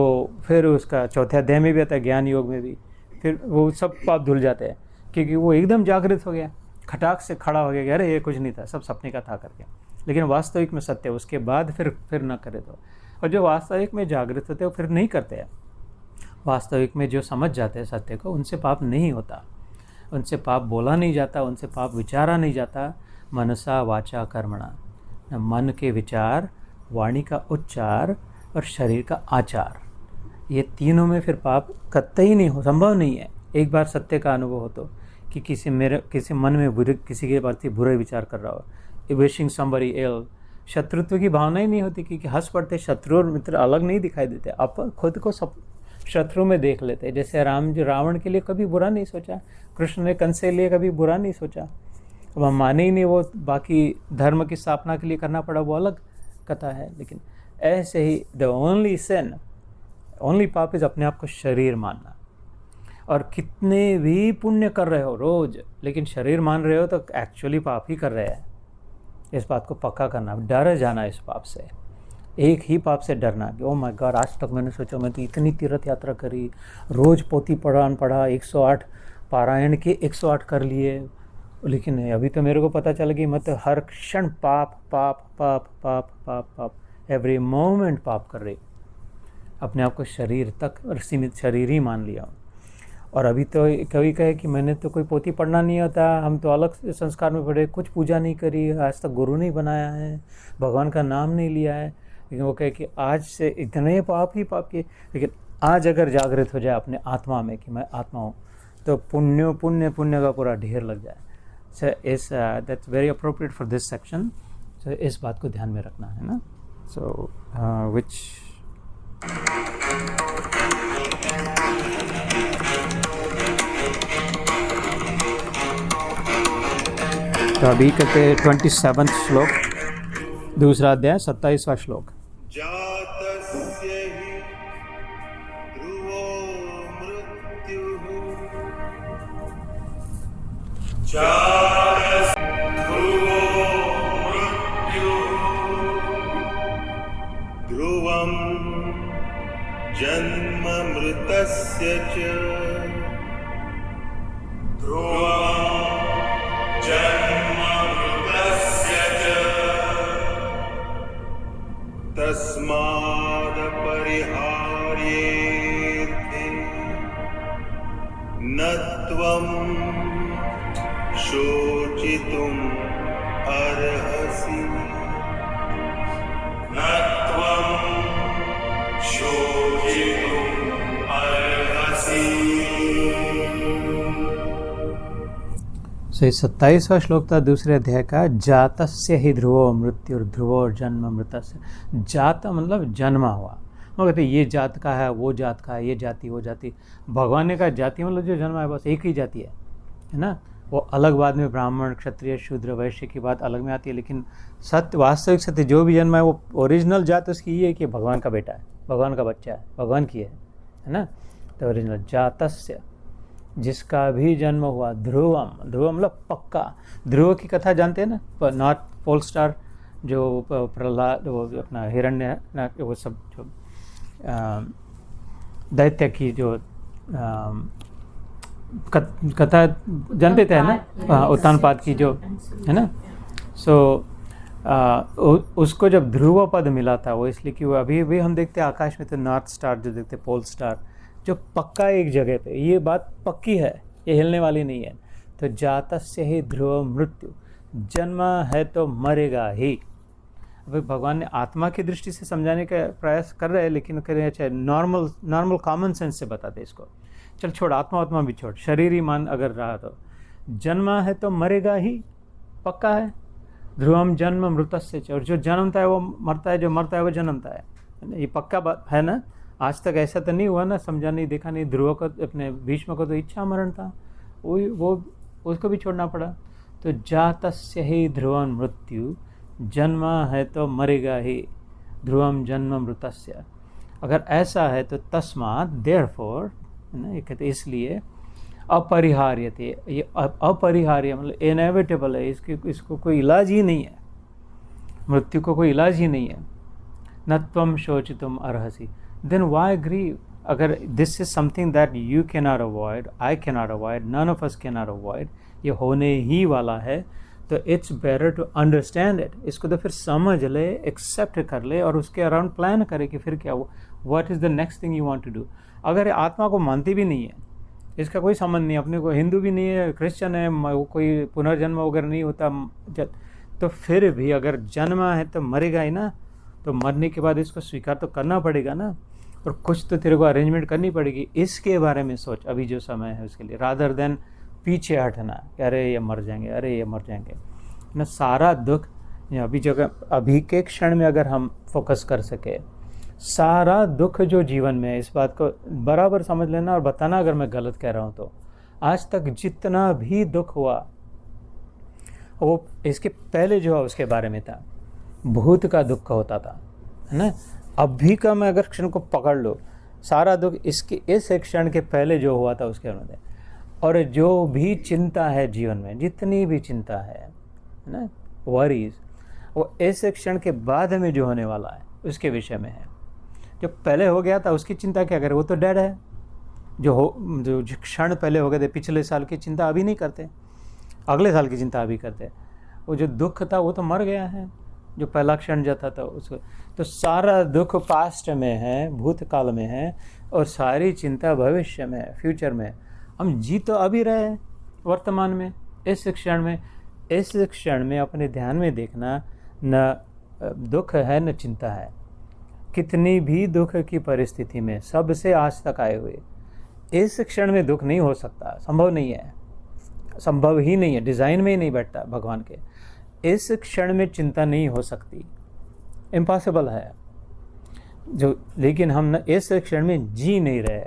फिर उसका 4थे अध्याय में भी आता है, ज्ञान योग में भी, फिर वो सब पाप धुल जाते हैं, क्योंकि वो एकदम जागृत हो गया, खटाक से खड़ा हो गया, अरे ये कुछ नहीं था, सब सपने का था करके। लेकिन वास्तविक में सत्य उसके बाद फिर ना करे तो। और जो वास्तविक में जागृत होते हैं वो फिर नहीं करते हैं। वास्तविक में जो समझ जाते हैं सत्य को, उनसे पाप नहीं होता, उनसे पाप बोला नहीं जाता, उनसे पाप विचारा नहीं जाता। मनसा वाचा कर्मणा, मन के विचार, वाणी का उच्चार और शरीर का आचार, ये तीनों में फिर पाप कतई नहीं हो, संभव नहीं है। एक बार सत्य का अनुभव हो तो, कि किसी मन में किसी के प्रति बुरे विचार कर रहा हो, विशिंग समबडी एल, शत्रुत्व की भावना ही नहीं होती, क्योंकि हंस पड़ते, शत्रु और मित्र अलग नहीं दिखाई देते, आप खुद को सब शत्रु में देख लेते। जैसे रावण के लिए कभी बुरा नहीं सोचा, कृष्ण ने कंस के लिए कभी बुरा नहीं सोचा। अब हम माने ही नहीं, वो बाकी धर्म की स्थापना के लिए करना पड़ा, वो अलग कथा है। लेकिन ऐसे ही द ओनली सिन, ओनली पाप इज अपने आप को शरीर मानना। और कितने भी पुण्य कर रहे हो रोज, लेकिन शरीर मान रहे हो तो एक्चुअली पाप ही कर रहे हैं। इस बात को पक्का करना, डर जाना इस पाप से, एक ही पाप से डरना कि ओ माय गॉड, आज तक मैंने सोचा मैं तो इतनी तीर्थ यात्रा करी, रोज पोथी पढ़ा 108 पारायण के 108 कर लिए, लेकिन अभी तो मेरे को पता चल गई मैं तो हर क्षण पाप पाप पाप पाप पाप पाप, एवरी मोमेंट पाप कर रही, अपने आप को शरीर तक और सीमित शरीर ही मान लिया। और अभी तो कभी कहे कि मैंने तो कोई पोथी पढ़ना नहीं होता, हम तो अलग संस्कार में पढ़े, कुछ पूजा नहीं करी, आज तक गुरु नहीं बनाया है, भगवान का नाम नहीं लिया है, लेकिन वो कहे कि आज से इतने पाप ही पाप किए। लेकिन आज अगर जागृत हो जाए अपने आत्मा में कि मैं आत्मा हूँ, तो पुण्य पुण्य पुण्य का पूरा ढेर लग जाए। So that's very appropriate for this section. So इस बात को ध्यान में रखना है ना। सो विच तो अभी कहते 27वां श्लोक, दूसरा अध्याय 27वां श्लोक। जातस्य हि ध्रुवो मृत्युः, ध्रुवो मृत्युः, ध्रुवं मृतस्य च ध्रुवं जन्म मृतस्य च तस्माद् परिहार्येऽर्थे न त्वं शोचितुम् अर्हसि न त्वं शोचितुम् अर्हसि। सो इस 27वां श्लोक था दूसरे अध्याय का। जातस्य ही ध्रुवो मृत्यु ध्रुवो जन्म मृतस्य। जात मतलब जन्मा हुआ, वो कहते ये जात का है, वो जात का है, ये जाति वो जाति। भगवान ने कहा जाति मतलब जो जन्मा है बस एक ही जाति है ना। वो अलग बाद में ब्राह्मण क्षत्रिय शूद्र वैश्य की बात अलग में आती है, लेकिन सत्य वास्तविक सत्य जो भी जन्मा है वो ओरिजिनल जात उसकी ये है कि भगवान का बेटा है, भगवान का बच्चा है, भगवान की है ना। तो ओरिजिनल जातस्य जिसका भी जन्म हुआ, ध्रुवम ध्रुवम मतलब पक्का। ध्रुव की कथा जानते हैं ना, नॉर्थ पोल स्टार जो प्रहलाद वो अपना हिरण्य ना वो सब जो दैत्य की जो कथा जानते थे ना, उत्तानपाद की जो है ना। सो उसको जब ध्रुव पद मिला था वो इसलिए कि वो अभी भी हम देखते हैं आकाश में तो नॉर्थ स्टार जो देखते पोल स्टार जो पक्का एक जगह पे, ये बात पक्की है, ये हिलने वाली नहीं है। तो जातस्य ही ध्रुव मृत्यु, जन्मा है तो मरेगा ही। अभी भगवान ने आत्मा की दृष्टि से समझाने का प्रयास कर रहे हैं, लेकिन करें अच्छा नॉर्मल कॉमन सेंस से बताते इसको। चल छोड़, आत्मा भी छोड़, शरीर ही मान अगर रहा तो जन्मा है तो मरेगा ही, पक्का है। ध्रुवम जन्म मृतस्य च, और जो जन्मता है वो मरता है, जो मरता है वो जन्मता है। ये पक्का बात है ना। आज तक ऐसा तो नहीं हुआ ना, समझा नहीं देखा नहीं। ध्रुव को अपने भीष्म को तो इच्छा मरण था, वो उसको भी छोड़ना पड़ा। तो जातस्य ही ध्रुवम मृत्यु, जन्मा है तो मरेगा ही, ध्रुवम जन्म मृतस्य। अगर ऐसा है तो तस्मात् देयरफॉर ना, ये कहते इसलिए अपरिहार्य थे। ये अपरिहार्य मतलब इनएविटेबल है, इसको कोई इलाज ही नहीं है, मृत्यु को कोई इलाज ही नहीं है। न त्वम शोचितुम अर्हसि, देन व्हाई ग्रीव। अगर this is something that you can not avoid, I can not avoid, none of us can not avoid, ये होने ही वाला है, तो it's better to understand it. इसको तो फिर समझ ले, एक्सेप्ट कर ले और उसके अराउंड प्लान करे कि फिर क्या, what is the next thing you want to do. अगर आत्मा को मानती भी नहीं है, इसका कोई संबंध नहीं, अपने को हिंदू भी नहीं है, क्रिश्चियन है, कोई पुनर्जन्म वगैरह नहीं होता, तो फिर भी अगर जन्मा है तो मरेगा ही ना। तो मरने के बाद इसको स्वीकार तो करना पड़ेगा ना, और कुछ तो तेरे को अरेंजमेंट करनी पड़ेगी। इसके बारे में सोच अभी जो समय है उसके लिए, रादर देन पीछे हटना कि अरे ये मर जाएंगे, अरे ये मर जाएंगे ना। सारा दुख अभी जगह अभी के क्षण में अगर हम फोकस कर सके, सारा दुख जो जीवन में है, इस बात को बराबर समझ लेना और बताना अगर मैं गलत कह रहा हूँ तो। आज तक जितना भी दुख हुआ वो इसके पहले जो है उसके बारे में था, भूत का दुख होता था, है ना। अभी का मैं अगर क्षण को पकड़ लो, सारा दुख इसके इस क्षण के पहले जो हुआ था उसके बारे में। और जो भी चिंता है जीवन में, जितनी भी चिंता है ना, वरीज, वो इस क्षण के बाद में जो होने वाला है उसके विषय में है। जो पहले हो गया था उसकी चिंता क्या करे, वो तो डेड है। जो क्षण पहले हो गए थे, पिछले साल की चिंता अभी नहीं करते, अगले साल की चिंता अभी करते। वो जो दुख था वो तो मर गया है, जो पहला क्षण जाता था उसको। तो सारा दुख पास्ट में है, भूतकाल में है, और सारी चिंता भविष्य में है, फ्यूचर में। हम जी तो अभी रहे हैं वर्तमान में, इस क्षण में। इस क्षण में अपने ध्यान में देखना, न दुख है न चिंता है। कितनी भी दुख की परिस्थिति में, सबसे आज तक आए हुए, इस क्षण में दुख नहीं हो सकता, संभव नहीं है, संभव ही नहीं है, डिज़ाइन में ही नहीं बैठता भगवान के। इस क्षण में चिंता नहीं हो सकती, इम्पॉसिबल है जो। लेकिन हम न इस क्षण में जी नहीं रहे,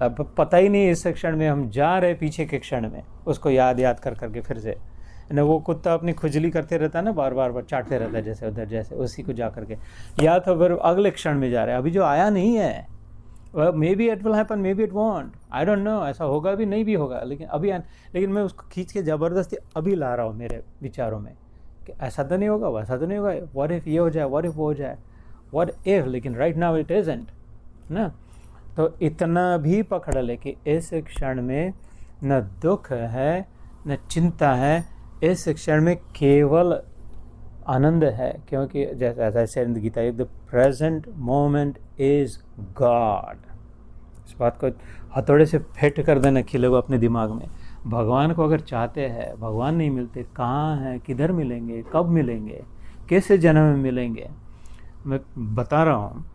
अब पता ही नहीं इस क्षण में हम जा रहे पीछे के क्षण में, उसको याद कर करके फिर से ना। वो कुत्ता अपनी खुजली करते रहता है ना, बार बार चाटते रहता है जैसे उधर, जैसे उसी को जा करके, या तो फिर अगले क्षण में जा रहे हैं, अभी जो आया नहीं है। May be it will happen, may be it won't, I don't no, ऐसा होगा भी नहीं भी होगा, लेकिन अभी, लेकिन मैं उसको खींच के ज़बरदस्ती अभी ला रहा हूँ मेरे विचारों में कि ऐसा तो नहीं होगा, वैसा तो नहीं होगा, व्हाट इफ़ ये हो जाए, व्हाट इफ़ वो हो जाए, व्हाट इफ़, लेकिन राइट नाउ इट इज़न्ट ना। तो इतना भी पकड़ ले कि इस क्षण में न दुख है न चिंता है, इस क्षण में केवल आनंद है, क्योंकि जैसे Gita, the present moment is God. इस बात को हथौड़े से फेंट कर देना खिले हुए अपने दिमाग में। भगवान को अगर चाहते हैं, भगवान नहीं मिलते, कहाँ हैं, किधर मिलेंगे, कब मिलेंगे, कैसे जन्म में मिलेंगे। मैं बता रहा हूँ,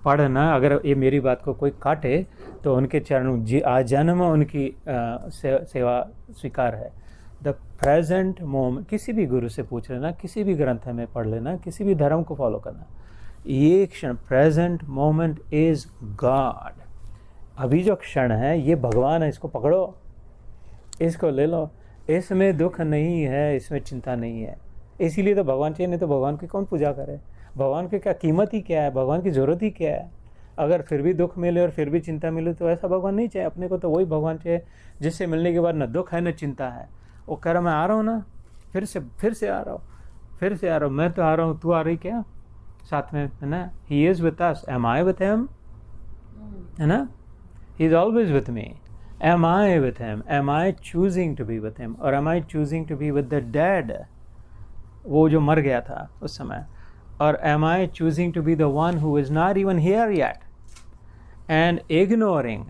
पढ़ना, अगर ये मेरी बात को कोई काटे तो उनके चरण जन्म उनकी सेवा स्वीकार है। द प्रेजेंट मोमेंट, किसी भी गुरु से पूछ लेना, किसी भी ग्रंथ में पढ़ लेना, किसी भी धर्म को फॉलो करना, ये क्षण प्रेजेंट मोमेंट इज गॉड। अभी जो क्षण है ये भगवान है, इसको पकड़ो, इसको ले लो, इसमें दुख नहीं है, इसमें चिंता नहीं है। इसीलिए तो भगवान चाहिए, नहीं तो भगवान की कौन पूजा करे। भगवान की क्या कीमत ही क्या है, भगवान की ज़रूरत ही क्या है। अगर फिर भी दुख मिले और फिर भी चिंता मिले तो ऐसा भगवान नहीं चाहिए। अपने को तो वही भगवान चाहिए जिससे मिलने के बाद न दुख है न चिंता है। वो कह रहा मैं आ रहा हूँ ना, फिर से आ रहा हूँ, मैं तो आ रहा हूँ, तू आ रही क्या साथ में, है ना। He is with us, am I with him, है ना। He is always with me, am I with him, am I choosing to be with him, और am I choosing to be with the dead, वो जो मर गया था उस समय, और am I choosing to be the one who is not even here yet and ignoring,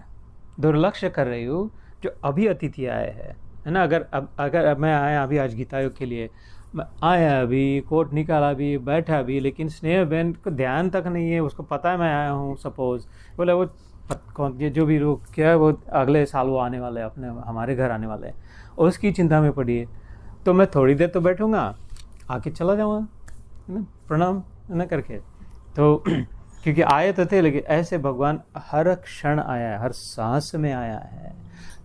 दुर्लक्ष्य कर रही हूँ जो अभी अतिथि आए हैं, है ना। अगर मैं आया अभी आज गीता योग के लिए, मैं आया अभी, कोट निकाला भी, बैठा भी, लेकिन स्नेह बहन को ध्यान तक नहीं है, उसको पता है मैं आया हूँ, सपोज बोले वो कौन जो भी लोग क्या है, वो अगले साल वो आने वाले अपने हमारे घर आने वाले हैं, उसकी चिंता में पड़ी है, तो मैं थोड़ी देर तो बैठूँगा, आके चला जाऊँगा, है ना, प्रणाम न करके। तो क्योंकि आए तो थे, लेकिन ऐसे भगवान हर क्षण आया है, हर सांस में आया है,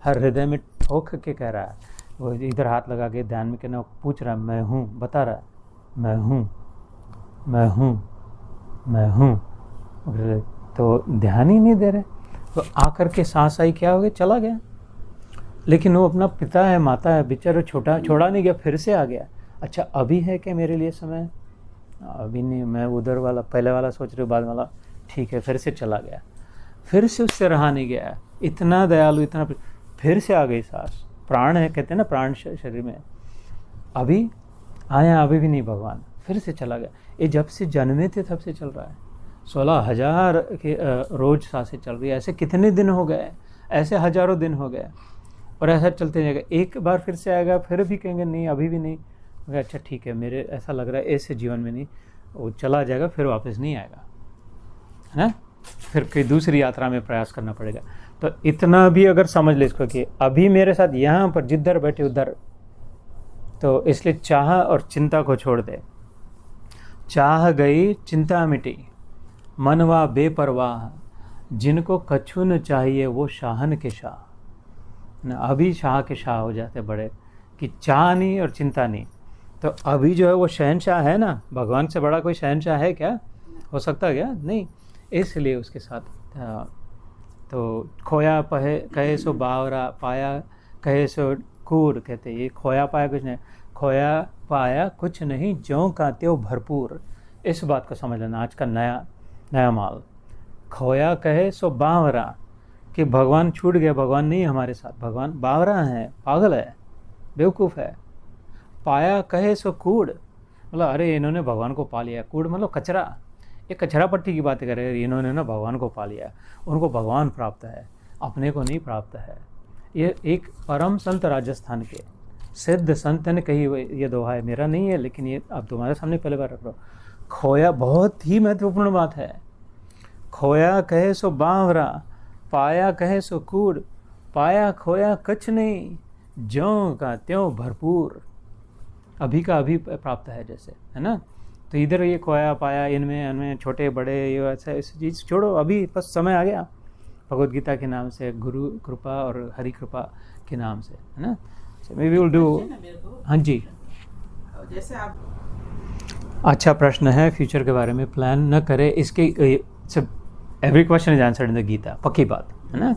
हर हृदय में ठोक के कह रहा है। वो इधर हाथ लगा के ध्यान में कहना, पूछ रहा है मैं हूँ, बता रहा है मैं हूँ, मैं हूँ, मैं हूँ, तो ध्यान ही नहीं दे रहे। तो आकर के सांस आई, क्या हो गया, चला गया। लेकिन वो अपना पिता है, माता है, बेचारा छोड़ा नहीं गया, फिर से आ गया। अच्छा अभी है क्या मेरे लिए समय, अभी नहीं, मैं उधर वाला पहले वाला सोच रही हूँ, बाद वाला, ठीक है, फिर से चला गया, फिर से उससे रहा नहीं गया। इतना दयालु, इतना, फिर से आ गई सांस, प्राण है, कहते हैं ना प्राण शरीर में, अभी आया, अभी भी नहीं भगवान, फिर से चला गया। ये जब से जन्मे थे तब से चल रहा है, 16,000 के रोज सांसें चल रही है। ऐसे कितने दिन हो गए, ऐसे हजारों दिन हो गए, और ऐसा चलते जाएगा। एक बार फिर से आएगा, फिर भी कहेंगे नहीं अभी भी नहीं, अच्छा ठीक है, मेरे ऐसा लग रहा है ऐसे जीवन में नहीं, वो चला जाएगा, फिर वापस नहीं आएगा, है ना, फिर कोई दूसरी यात्रा में प्रयास करना पड़ेगा। तो इतना भी अगर समझ ले इसको कि अभी मेरे साथ यहाँ पर जिधर बैठे उधर, तो इसलिए चाह और चिंता को छोड़ दे। चाह गई चिंता मिटी, मनवा बेपरवाह, जिनको कछु न चाहिए वो शाहन के शाह। ना अभी शाह के शाह हो जाते बड़े, कि चाह नहीं और चिंता नहीं। तो अभी जो है वो शहनशाह है ना, भगवान से बड़ा कोई शहनशाह है क्या, हो सकता है क्या, नहीं। इसलिए उसके साथ तो खोया कहे सो बावरा, पाया कहे सो कूर, कहते ये खोया पाया कुछ नहीं, खोया पाया कुछ नहीं, ज्यों का त्यों भरपूर। इस बात को समझ लेना, आज का नया माल। खोया कहे सो बावरा, कि भगवान छूट गया, भगवान नहीं है हमारे साथ, भगवान बावरा है, पागल है, बेवकूफ़ है। पाया कहे सो कूड़, मतलब अरे इन्होंने भगवान को पा लिया। कूड़ मतलब कचरा, ये कचरा पट्टी की बातें कर रहे हैं। इन्होंने ना भगवान को पा लिया, उनको भगवान प्राप्त है, अपने को नहीं प्राप्त है। ये एक परम संत राजस्थान के सिद्ध संत ने कही ये दोहा है, मेरा नहीं है, लेकिन ये आप तुम्हारे सामने पहले बार रख रहा हूँ। खोया, बहुत ही महत्वपूर्ण बात है। खोया कहे सो बावरा, पाया कहे सो कूड़, पाया खोया कछ नहीं, ज्यों का त्यों भरपूर। अभी का अभी प्राप्त है जैसे, है ना। तो इधर ये खोया पाया, इनमें छोटे बड़े ये ऐसा ऐसी चीज़ छोड़ो, अभी बस समय आ गया भगवद गीता के नाम से, गुरु कृपा और हरि कृपा के नाम से, है ना। May we will do. हाँ जी, जैसे आप, अच्छा प्रश्न है, फ्यूचर के बारे में प्लान न करें, इसके सब every question is answered in the Gita, पक्की बात है ना।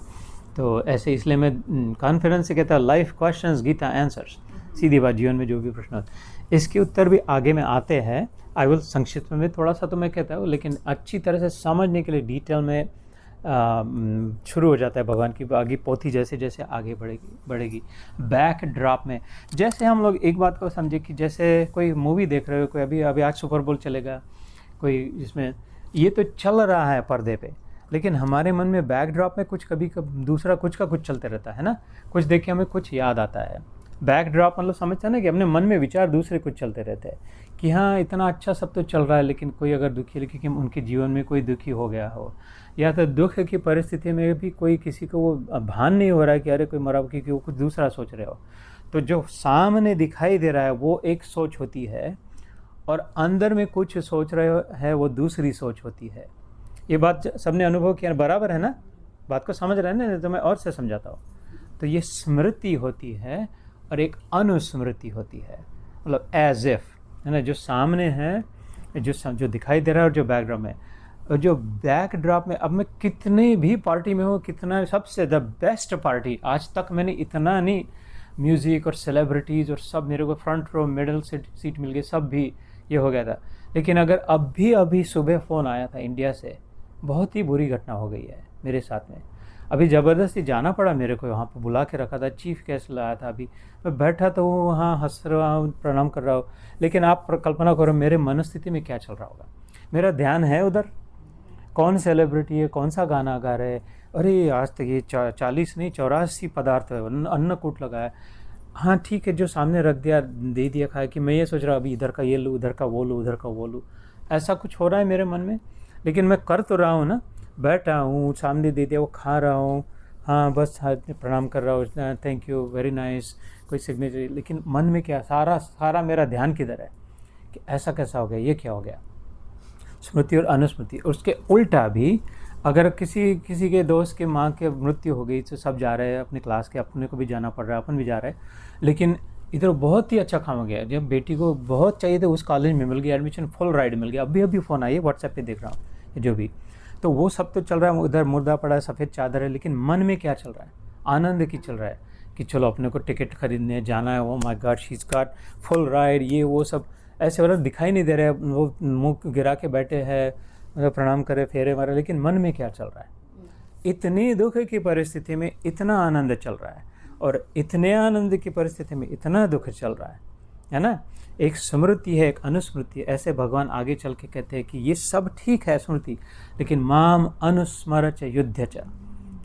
तो ऐसे इसलिए मैं कॉन्फिडेंस से कहता हूँ लाइफ क्वेश्चंस गीता आंसर्स, सीधी बात, जीवन में जो भी प्रश्न होते हैं इसके उत्तर भी आगे में आते हैं। आई विल संक्षिप्त में थोड़ा सा तो मैं कहता हूँ, लेकिन अच्छी तरह से समझने के लिए डिटेल में शुरू हो जाता है भगवान की आगे पोथी जैसे जैसे आगे बढ़ेगी। बैक ड्रॉप में जैसे हम लोग एक बात को समझे कि जैसे कोई मूवी देख रहे हो, कोई अभी आज सुपर बोल चलेगा, कोई इसमें ये तो चल रहा है पर्दे पे, लेकिन हमारे मन में बैक ड्रॉप में कुछ कभी दूसरा कुछ का कुछ चलते रहता है ना, कुछ देख के हमें कुछ याद आता है। बैक ड्रॉप मतलब समझते हैं ना कि अपने मन में विचार दूसरे कुछ चलते रहते हैं कि हाँ इतना अच्छा सब तो चल रहा है, लेकिन कोई अगर दुखी है कि उनके जीवन में कोई दुखी हो गया हो, या तो दुख की परिस्थिति में भी कोई किसी को वो भान नहीं हो रहा है कि अरे कोई मरा, क्योंकि वो कुछ दूसरा सोच रहे हो। तो जो सामने दिखाई दे रहा है वो एक सोच होती है, और अंदर में कुछ सोच रहे हैं वो दूसरी सोच होती है। ये बात सबने अनुभव किया, बराबर है ना, बात को समझ रहे हैं ना, तो मैं और से समझाता हूँ। तो ये स्मृति होती है और एक अनुस्मृति होती है, मतलब एज इफ, है ना, जो सामने है, जो दिखाई दे रहा है और जो बैकग्राउंड में। और जो बैकड्रॉप में, अब मैं कितने भी पार्टी में हूँ, कितना सबसे द बेस्ट पार्टी आज तक मैंने इतना नहीं, म्यूज़िक और सेलिब्रिटीज़ और सब मेरे को फ्रंट रो मिडल सीट मिल गई, सब भी ये हो गया था। लेकिन अगर अभी सुबह फ़ोन आया था इंडिया से, बहुत ही बुरी घटना हो गई है मेरे साथ में। अभी ज़बरदस्ती जाना पड़ा मेरे को, वहाँ पर बुला के रखा था, चीफ गेस्ट लाया था। अभी मैं बैठा तो वहाँ हंस रहा हूँ, प्रणाम कर रहा हूँ, लेकिन आप कल्पना करो मेरे मनस्थिति में क्या चल रहा होगा। मेरा ध्यान है उधर, कौन सेलिब्रिटी है, कौन सा गाना गा रहे हैं, अरे आज तक ये 40 नहीं 84 पदार्थ है, अन्नकूट लगा है, हाँ ठीक है, जो सामने रख दिया दे दिया खाया, कि मैं ये सोच रहा अभी इधर का ये लूँ, उधर का वो लूँ, उधर का वो लूँ, ऐसा कुछ हो रहा है मेरे मन में। लेकिन मैं कर तो रहा हूँ ना, बैठा हूँ, सामने दे दिया वो खा रहा हूँ, हाँ बस प्रणाम कर रहा हूँ, थैंक यू वेरी नाइस, कोई सिग्नेचर, लेकिन मन में क्या, सारा मेरा ध्यान किधर है कि ऐसा कैसा हो गया, ये क्या हो गया। स्मृति और अनुस्मृति। उसके उल्टा भी अगर किसी के दोस्त के माँ के मृत्यु हो गई तो सब जा रहे हैं अपने क्लास के, अपने को भी जाना पड़ रहा है, अपन भी जा रहे हैं, लेकिन इधर बहुत ही अच्छा काम हो गया। जब बेटी को बहुत चाहिए था उस कॉलेज में मिल गया एडमिशन, फुल राइड मिल गया, अभी फ़ोन आई है, व्हाट्सएप पे देख रहा हूँ जो भी, तो वो सब तो चल रहा है, उधर मुर्दा पड़ा है, सफ़ेद चादर है, लेकिन मन में क्या चल रहा है, आनंद की चल रहा है कि चलो अपने को टिकट खरीदने जाना है, वो my God she is got full ride, ये वो सब ऐसे वाला दिखाई नहीं दे रहे, वो मुंह गिरा के बैठे हैं, मतलब प्रणाम करे, फेरे मारे, लेकिन मन में क्या चल रहा है। इतनी दुख की परिस्थिति में इतना आनंद चल रहा है, और इतने आनंद की परिस्थिति में इतना दुख चल रहा है ना। एक स्मृति है, एक अनुस्मृति है। ऐसे भगवान आगे चल के कहते हैं कि ये सब ठीक है स्मृति, लेकिन माम अनुस्मर च युद्ध च,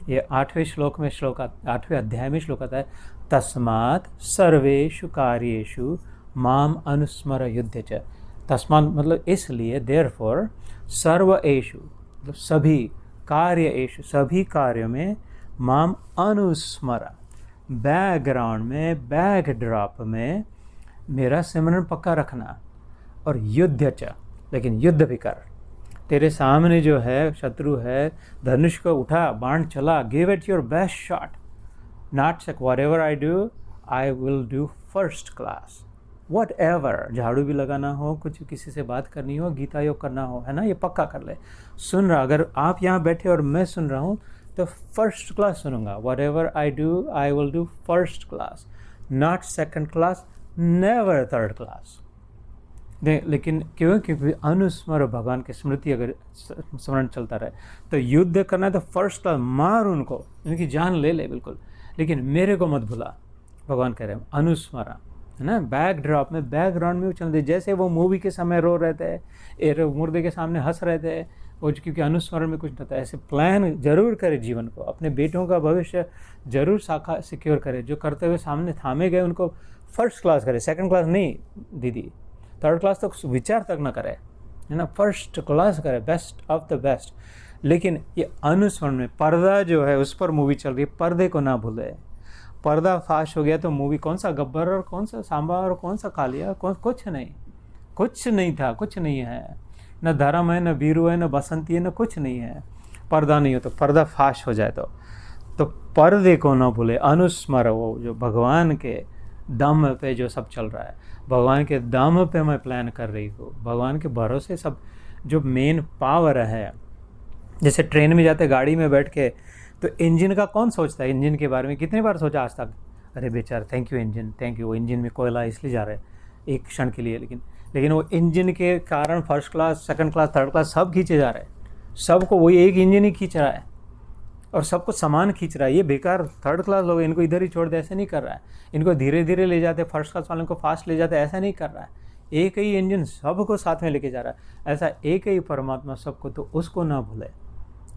ये 8वें श्लोक में 8वें अध्याय में श्लोक आता है, तस्मात् सर्वेषु कार्येषु माम अनुस्मर युद्ध च। तस्मात् मतलब इसलिए, देयरफॉर सर्वेषु मतलब सभी, कार्येषु सभी कार्यों में, माम अनुस्मर बैकग्राउंड में, बैकड्रॉप में मेरा सिमरन पक्का रखना, और युद्ध च, लेकिन युद्ध भी कर। तेरे सामने जो है शत्रु है, धनुष को उठा, बाण चला, give it your best shot, not sake whatever I do I will do first class, whatever, झाड़ू भी लगाना हो, कुछ किसी से बात करनी हो, गीता योग करना हो, है ना, ये पक्का कर ले। सुन रहा, अगर आप यहाँ बैठे और मैं सुन रहा हूँ तो फर्स्ट क्लास सुनूंगा, what ever I do I will do first class, not second class, never third class. लेकिन क्यों, क्योंकि अनुस्मर भगवान की स्मृति अगर स्मरण चलता रहे, तो युद्ध करना है तो फर्स्ट क्लास, मार उनको, उनकी जान ले ले बिल्कुल, लेकिन मेरे को मत भुला, भगवान कह रहे हैं अनुस्मरा, है ना। बैकड्रॉप में, बैकग्राउंड में वो चल रहे, जैसे वो मूवी के समय रो रहे थे, मुर्दे के सामने हंस रहे थे, वो क्योंकि अनुस्मरण में कुछ नहीं था। ऐसे प्लान जरूर करे जीवन को, अपने बेटों का भविष्य जरूर सिक्योर करे, जो करते हुए सामने थामे गए उनको फर्स्ट क्लास करे, सेकंड क्लास नहीं दीदी, थर्ड क्लास तक विचार तक ना करे, है ना, फर्स्ट क्लास करे, बेस्ट ऑफ द बेस्ट। लेकिन ये अनुस्मरण में, पर्दा जो है उस पर मूवी चल रही है, पर्दे को ना भूले। पर्दा फाश हो गया तो मूवी, कौन सा गब्बर और कौन सा सांबा और कौन सा कालिया, कुछ नहीं था, कुछ नहीं है, न धर्म है, न वीरू है, न बसंती है, न कुछ नहीं है। पर्दा नहीं हो तो, पर्दा फाश हो जाए तो पर्दे को ना भूले, अनुस्मर, वो जो भगवान के दम पे जो सब चल रहा है, भगवान के दम पे मैं प्लान कर रही हूँ, भगवान के भरोसे सब जो मेन पावर है। जैसे ट्रेन में जाते, गाड़ी में बैठ के, तो इंजन का कौन सोचता है, इंजन के बारे में कितनी बार सोचा आज तक, अरे बेचारा thank you engine, thank you, वो इंजन में कोयला इसलिए जा रहे हैं एक क्षण के लिए, लेकिन वो इंजन के कारण first class, second class, third class सब खींचे जा रहे हैं, सबको वही एक इंजन ही खींच रहा है, और सबको सामान खींच रहा है, ये बेकार थर्ड क्लास लोग, इनको इधर ही छोड़ दे, ऐसे नहीं कर रहा है। इनको धीरे धीरे ले जाते, फर्स्ट क्लास वालों को फास्ट ले जाते, ऐसा नहीं कर रहा है। एक ही इंजन सबको साथ में लेके जा रहा है। ऐसा एक ही परमात्मा सबको, तो उसको ना भूले,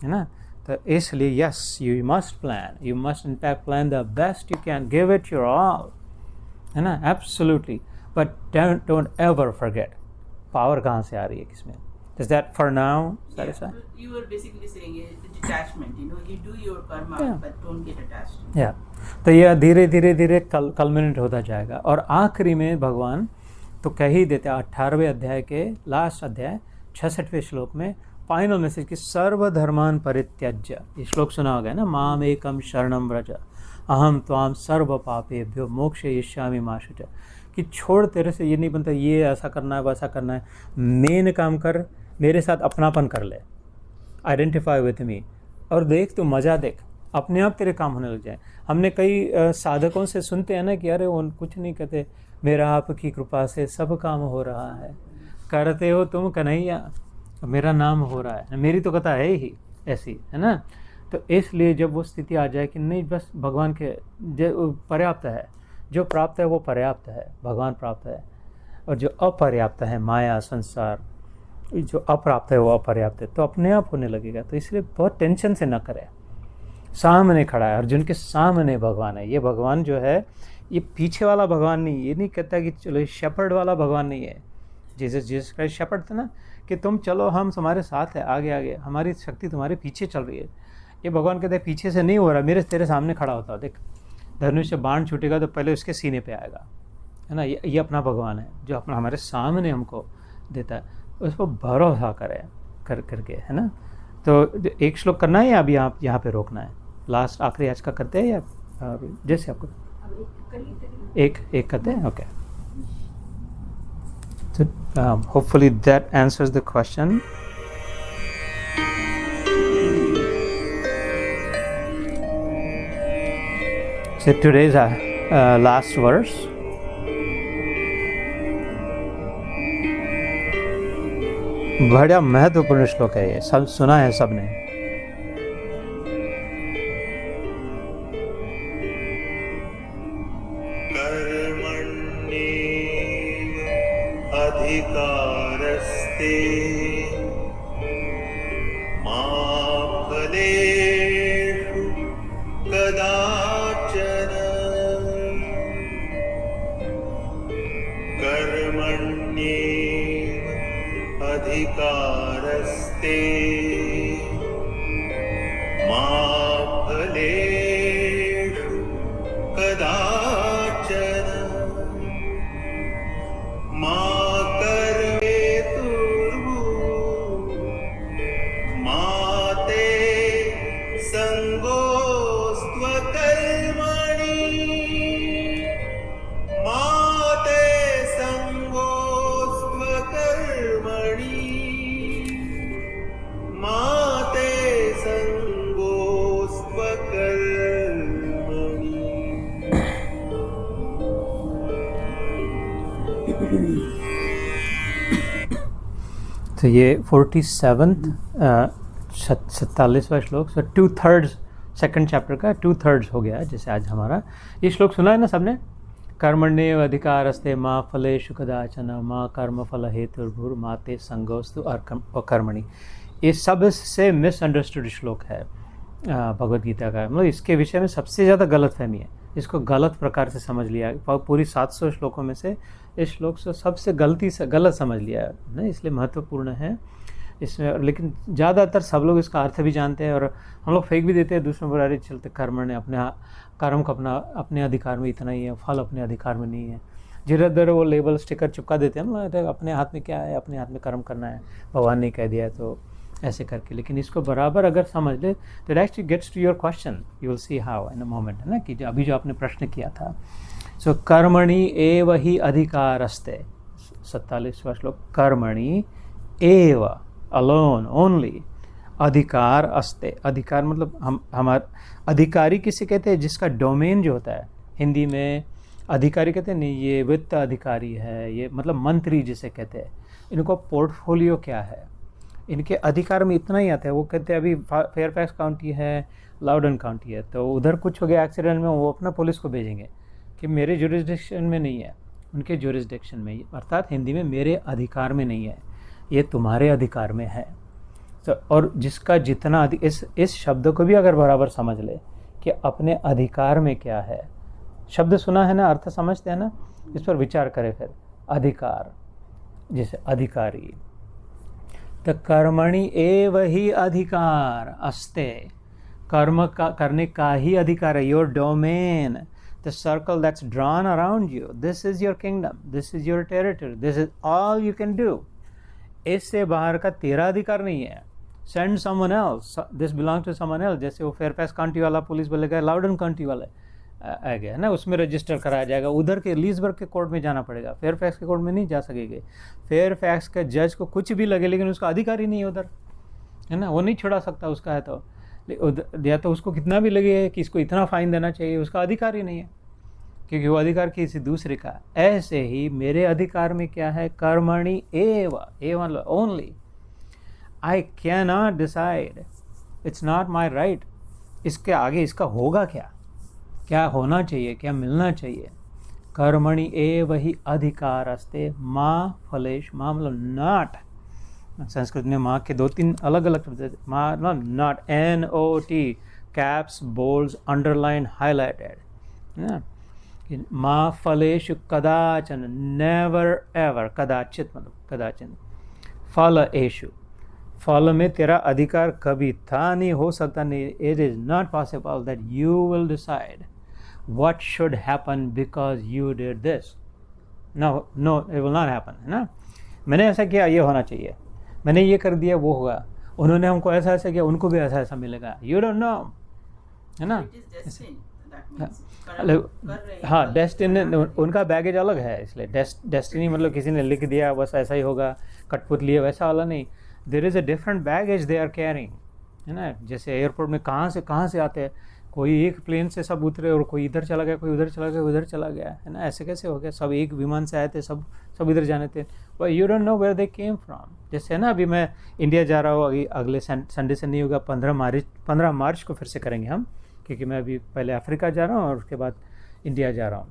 है ना। तो इसलिए yes, you must plan, you must in fact plan the best you can, give it your all, है ना, absolutely. But don't ever forget power कहाँ से आ रही है, किसमें। Is that for now satisfied? Yeah, you were basically saying the detachment. You do your karma, Yeah. but don't get attached. या तो यह धीरे धीरे धीरे कल्मिनेट होता जाएगा। और आखिरी में भगवान तो कह ही देते हैं 18वें अध्याय के लास्ट अध्याय 66वें श्लोक में फाइनल मैसेज कि सर्वधर्मान परित्यज्य। ये श्लोक सुना होगा ना, माम एकम शरणम व्रज अहम त्वाम सर्व पापेभ्यो मोक्षयिष्यामि मा शुच। कि छोड़, तेरे से ये नहीं बनता, ये ऐसा करना है वैसा करना है, मेन काम कर, मेरे साथ अपनापन कर ले, आइडेंटिफाई विथ मी, और देख तू मज़ा देख, अपने आप तेरे काम होने लग जाए। हमने कई साधकों से सुनते हैं ना कि अरे वो कुछ नहीं कहते, मेरा आपकी कृपा से सब काम हो रहा है, करते हो तुम कन्हैया, मेरा नाम हो रहा है, मेरी तो कथा है ही ऐसी, है ना। तो इसलिए जब वो स्थिति आ जाए कि नहीं, बस भगवान के जो पर्याप्त है, जो प्राप्त है वो पर्याप्त है, भगवान प्राप्त है, और जो अपर्याप्त है माया संसार, जो अप्राप्त है वो अपर्याप्त है, तो अपने आप होने लगेगा। तो इसलिए बहुत टेंशन से न करें। सामने खड़ा है, अर्जुन के सामने भगवान है। ये भगवान जो है, ये पीछे वाला भगवान नहीं, ये नहीं कहता कि चलो शेपर्ड वाला भगवान नहीं है। जीसस क्राइस्ट शेपर्ड था ना, कि तुम चलो, हम तुम्हारे साथ है, आगे आगे, हमारी शक्ति तुम्हारे पीछे चल रही है। ये भगवान कहते हैं पीछे से नहीं हो रहा, मेरे तेरे सामने खड़ा होता, देख धनुष से बाण छूटेगा तो पहले उसके सीने पे आएगा, है ना। ये अपना भगवान है जो अपना हमारे सामने हमको देता है, उस पर भरोसा करके, है ना। तो एक श्लोक करना है या अभी यहाँ पे रोकना है, लास्ट आखिरी आज का करते हैं या जैसे आपको एक करते हैं, ओके। तो hopefully that answers the question. So today's last verse. बड़ा महत्वपूर्ण श्लोक है ये, सब सुना है सबने। कर्मण्येव अधिकारस्ते मा फलेषु कदाचन। कर्मण्येव अधिकारस्ते मा फलेषु कदाचन। मा कर्मेतुर्भूः मा ते संगोऽस्त्वकर्मणि। मा ते संगोऽस्त्वकर्मणि। मा ते संगोऽस्त्वकर्मणि। तो ये 47th 47वां श्लोक, सो 2/3 सेकंड चैप्टर का 2/3 हो गया जैसे आज हमारा। ये श्लोक सुना है ना सबने, कर्मण्येव अधिकारस्ते मा फलेषु कदाचन मा कर्म फल हेतुर्भुर् मा ते संगोस्तु अकर्मणि। ये सबसे मिसअंडरस्टूड श्लोक है भगवद गीता का, मतलब इसके विषय में सबसे ज़्यादा गलतफहमी है, इसको गलत प्रकार से समझ लिया। पूरी 700 श्लोकों में से इस श्लोक से सबसे गलत समझ लिया है ना, इसलिए महत्वपूर्ण है इसमें। लेकिन ज़्यादातर सब लोग इसका अर्थ भी जानते हैं और हम लोग फेंक भी देते हैं दूसरों पर, अरे चलते कर्म ने कर्म को अपने अधिकार में इतना ही है, फल अपने अधिकार में नहीं है। जिधर उधर वो लेबल स्टिकर चिपका देते हैं, मतलब अपने हाथ में क्या है, अपने हाथ में कर्म करना है, भगवान ने कह दिया है तो ऐसे करके। लेकिन इसको बराबर अगर समझ ले तो it actually gets to your question, you will see how in a moment, है ना, कि अभी जो आपने प्रश्न किया था। सो कर्मणि एव ही अधिकारस्ते, 47वां श्लोक, कर्मणि एव, अलोन, ओनली, अधिकार अस्ते। अधिकार मतलब हमारे अधिकारी किसे कहते हैं, जिसका डोमेन जो होता है, हिंदी में अधिकारी कहते हैं नहीं, ये वित्त अधिकारी है, ये मतलब मंत्री जिसे कहते हैं। इनको पोर्टफोलियो क्या है, इनके अधिकार में इतना ही आता है। वो कहते हैं अभी फेयरफैक्स काउंटी है, लाउडन काउंटी है, तो उधर कुछ हो गया एक्सीडेंट में, वो अपना पुलिस को भेजेंगे कि मेरे जुरिस्डिक्शन में नहीं है, उनके जुरिस्डिक्शन में, अर्थात हिंदी में मेरे अधिकार में नहीं है, ये तुम्हारे अधिकार में है। तो और जिसका जितना इस शब्द को भी अगर बराबर समझ ले कि अपने अधिकार में क्या है, शब्द सुना है ना, अर्थ समझते हैं ना, इस पर विचार करें फिर। अधिकार जैसे अधिकारी, तो कर्मणि एव ही अधिकार अस्ते, कर्म का करने का ही अधिकार है। Your domain, the circle that's drawn around you, this is your kingdom, this is your territory, this is all you can do. इससे बाहर का तेरा अधिकार नहीं है। Send someone else, this belong to someone else. जैसे वो फेयरफैक्स काउंटी वाला पुलिस बोलेगा लाउडन काउंटी वाला आ गया है ना, उसमें रजिस्टर कराया जाएगा, उधर के लीसबर्ग के कोर्ट में जाना पड़ेगा, फेयरफैक्स के कोर्ट में नहीं जा सकेंगे। फेयरफैक्स के जज को कुछ भी लगे लेकिन उसका अधिकार ही नहीं है उधर, है ना, वो नहीं छुड़ा सकता उसका है तो, या तो उसको कितना भी लगे कि इसको इतना फाइन देना चाहिए, उसका अधिकार ही नहीं है, क्योंकि वो अधिकार किसी दूसरे का। ऐसे ही मेरे अधिकार में क्या है, कर्मणि एव, मतलब only, I can not decide, it's not my right, इसके आगे इसका होगा क्या होना चाहिए, क्या मिलना चाहिए। कर्मणि एव ही अधिकार अस्ते माँ फलेश, माँ मतलब नॉट, संस्कृत में माँ के 2-3 अलग अलग शब्द, माँ not, NOT, caps, bolds, underline, highlighted. माँ फलेशु कदाचन, नेवर एवर, कदाचित मतलब कदाचित। फल एशु, फल में तेरा अधिकार कभी था नहीं, हो सकता नहीं। It is not possible that you will decide what should happen because you did this. No, it will not happen, है ना। मैंने ऐसा किया, ये होना चाहिए, मैंने ये कर दिया, वो होगा, उन्होंने हमको ऐसा ऐसा किया, उनको भी ऐसा ऐसा मिलेगा, you don't know, है ना। हाँ, डेस्टिनी, उनका बैगेज अलग है, इसलिए डेस्टिनी मतलब किसी ने लिख दिया बस ऐसा ही होगा, कटपुत लिए, वैसा वाला नहीं। There is a different baggage they are carrying, है ना। जैसे एयरपोर्ट में कहाँ से आते हैं, कोई एक प्लेन से सब उतरे और कोई इधर चला गया, कोई उधर चला गया, उधर चला गया, है ना। ऐसे कैसे हो गया, सब एक विमान से आए थे, सब इधर जाने थे, but you don't know where they came from. जैसे है ना, अभी मैं इंडिया जा रहा हूँ, अगले संडे से नहीं होगा, 15 मार्च को फिर से करेंगे हम, क्योंकि मैं अभी पहले अफ्रीका जा रहा हूँ और उसके बाद इंडिया जा रहा हूँ।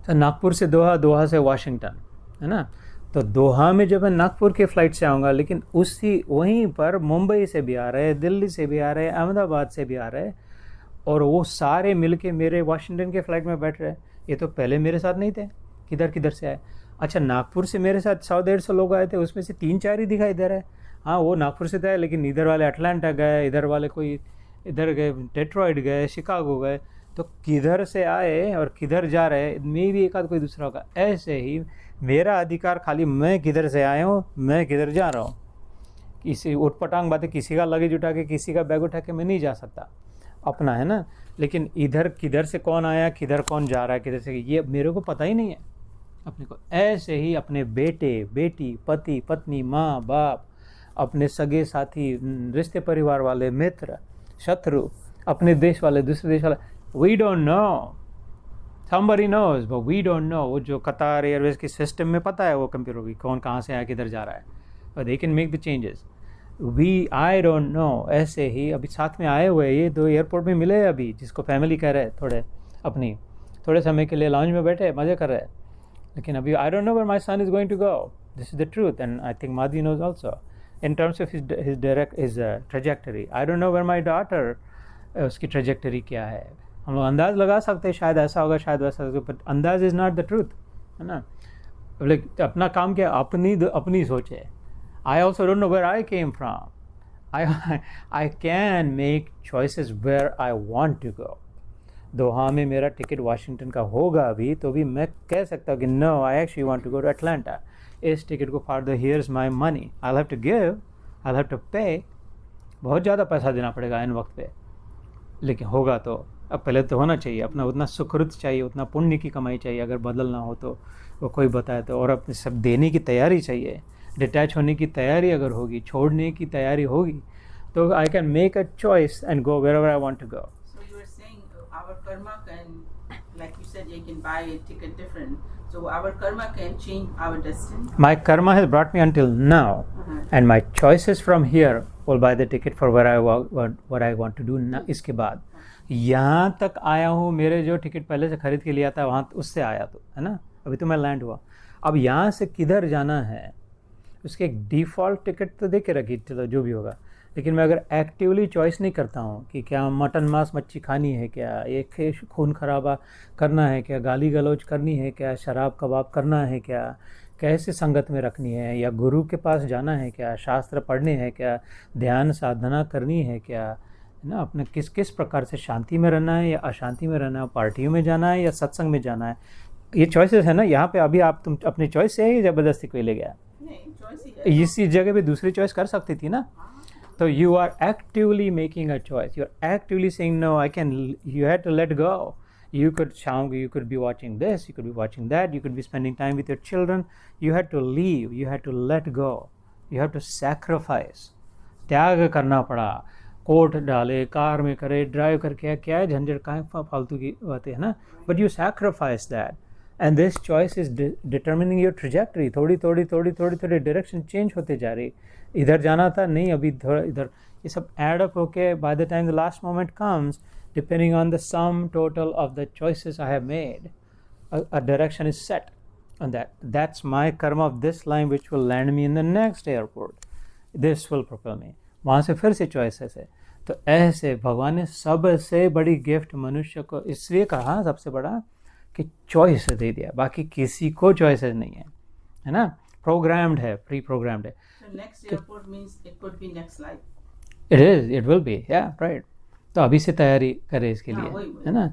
तो नागपुर से दोहा, दोहा से वाशिंगटन, है ना। तो दोहा में जब मैं नागपुर के फ़्लाइट से आऊँगा, लेकिन वहीं पर मुंबई से भी आ रहे, दिल्ली से भी आ रहे, अहमदाबाद से भी आ रहे, और वो सारे मिलके मेरे वाशिंगटन के फ़्लाइट में बैठ रहे। ये तो पहले मेरे साथ नहीं थे, किधर से आए। अच्छा, नागपुर से मेरे साथ 100-150 लोग आए थे, उसमें से 3-4 ही दिखाई दे रहे हैं। हाँ, वो नागपुर से थे, लेकिन इधर वाले अटलांटा गए, इधर वाले कोई इधर गए, डेट्रॉइट गए, शिकागो गए। तो किधर से आए और किधर जा रहे, में भी एक आध कोई दूसरा होगा। ऐसे ही मेरा अधिकार खाली मैं किधर से आया हूँ, मैं किधर जा रहा हूँ। किसी उठपटांग बातें, किसी का लगेज उठा के, किसी का बैग उठा के मैं नहीं जा सकता, अपना है ना। लेकिन इधर किधर से कौन आया, किधर कौन जा रहा है, किधर से, ये मेरे को पता ही नहीं है अपने को। ऐसे ही अपने बेटे बेटी, पति पत्नी, माँ बाप, अपने सगे साथी, रिश्ते परिवार वाले, मित्र शत्रु, अपने देश वाले, दूसरे देश वाले, we don't know, somebody knows but we don't know। वो जो कतार एयरवेज के सिस्टम में पता है वो कंप्यूटर की कौन कहाँ से आया, किधर जा रहा है, but they can make the changes। I don't know। ऐसे ही अभी साथ में आए हुए ये 2 एयरपोर्ट में मिले अभी, जिसको फैमिली कह रहे हैं, थोड़े समय के लिए लाउंज में बैठे मज़े कर रहे हैं, लेकिन अभी I don't know where my son is going to go। This is the truth, and I think Madhi knows also in terms of his trajectory। I don't know where my daughter, उसकी trajectory क्या है। हम लोग अंदाज़ लगा सकते हैं, शायद ऐसा होगा, शायद वैसा होगा, बट अंदाज इज़ नॉट द ट्रूथ, है ना। अपना काम क्या, अपनी सोच है। I also don't know where I came from। I can make choices where I want to go। दोहा में मेरा टिकट वाशिंगटन का होगा अभी, तो भी मैं कह सकता हूँ कि no, I actually want to go to Atlanta। इस टिकट को for here's my money, I'll have to give, I'll have to pay। बहुत ज़्यादा पैसा देना पड़ेगा इन वक्त पे, लेकिन होगा तो। अब पहले तो होना चाहिए, अपना उतना सुकृत चाहिए, उतना पुण्य की कमाई चाहिए, अगर बदलना हो तो वो कोई बताए तो, और अपने सब देने की तैयारी चाहिए, डिटैच होने की तैयारी अगर होगी, छोड़ने की तैयारी होगी, तो I can make a choice and go wherever I want to go. So you were saying our our karma can, like you said, you can buy a ticket different. So our karma can change our destiny. My karma has brought me until now, and my choices from here will buy the ticket for what I want to do now. इसके बाद यहाँ तक आया हूँ, मेरे जो ticket पहले से खरीद के लिया था वहाँ उससे आया तो है ना, अभी तो मैं लैंड हुआ, अब यहाँ से किधर जाना है उसके एक डिफ़ॉल्ट टिकट तो दे के रखी, चलो जो भी होगा, लेकिन मैं अगर एक्टिवली चॉइस नहीं करता हूँ कि क्या मटन मांस मच्छी खानी है, क्या एक खून खराबा करना है, क्या गाली गलौज करनी है, क्या शराब कबाब करना है, क्या कैसे संगत में रखनी है, या गुरु के पास जाना है, क्या शास्त्र पढ़ने हैं, क्या ध्यान साधना करनी है, क्या है ना, अपने किस किस प्रकार से शांति में रहना है या अशांति में रहना है, पार्टियों में जाना है या सत्संग में जाना है, ये चॉइसेस है ना। यहाँ पे अभी आप तुम अपनी चॉइस से ही ज़बरदस्ती कोई ले गया, इसी जगह पे दूसरी चॉइस कर सकती थी ना। तो you are actively making a choice. You are actively saying no. You had to let go. You could be watching this. You could be watching that. You could be spending time with your children. You had to leave. You had to let go. You have to sacrifice. त्याग करना पड़ा, coat डाले, car में करे, drive करके, क्या है झंझट, कहाँ फालतू की बातें है ना। But you sacrifice that. And this choice is determining your trajectory. थोड़ी डायरेक्शन चेंज होते जा रही, इधर जाना था नहीं अभी इधर, ये सब एड अप होके by the time the last moment comes, depending on the sum total of the choices I have made, a direction is set on that. That's my karma of this line which will land me in the next airport. This will propel me. वहाँ से फिर से choices है। तो ऐसे भगवान ने सबसे बड़ी गिफ्ट मनुष्य को इसलिए कहा सबसे बड़ा कि चॉइस दे दिया, बाकी किसी को चॉइसेस नहीं है ना, प्रोग्राम्ड है, प्री प्रोग्राम्ड है। So next airport means it could be next life. It will be, yeah, right. तो अभी से तैयारी करें इसके लिए, है ना।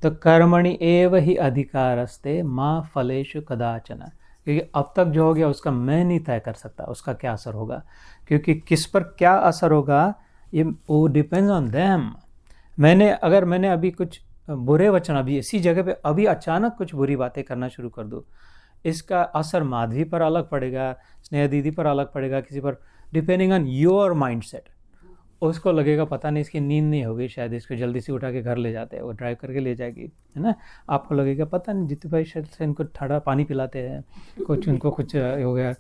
तो कर्मणि एव ही अधिकारस्ते माँ फलेषु कदाचन, क्योंकि अब तक जो हो गया उसका मैं नहीं तय कर सकता उसका क्या असर होगा, क्योंकि किस पर क्या असर होगा ये वो डिपेंड्स ऑन देम। अगर मैंने अभी कुछ बुरे वचन अभी इसी जगह पे अभी अचानक कुछ बुरी बातें करना शुरू कर दूँ, इसका असर माधवी पर अलग पड़ेगा, स्नेहा दीदी पर अलग पड़ेगा, किसी पर, depending on your mind set. उसको लगेगा पता नहीं इसकी नींद नहीं होगी, शायद इसको जल्दी से उठा के घर ले जाते हैं, वो ड्राइव करके ले जाएगी, है ना। आपको लगेगा पता नहीं जीतू भाई शायद से इनको ठंडा पानी पिलाते हैं, उनको कुछ हो गया,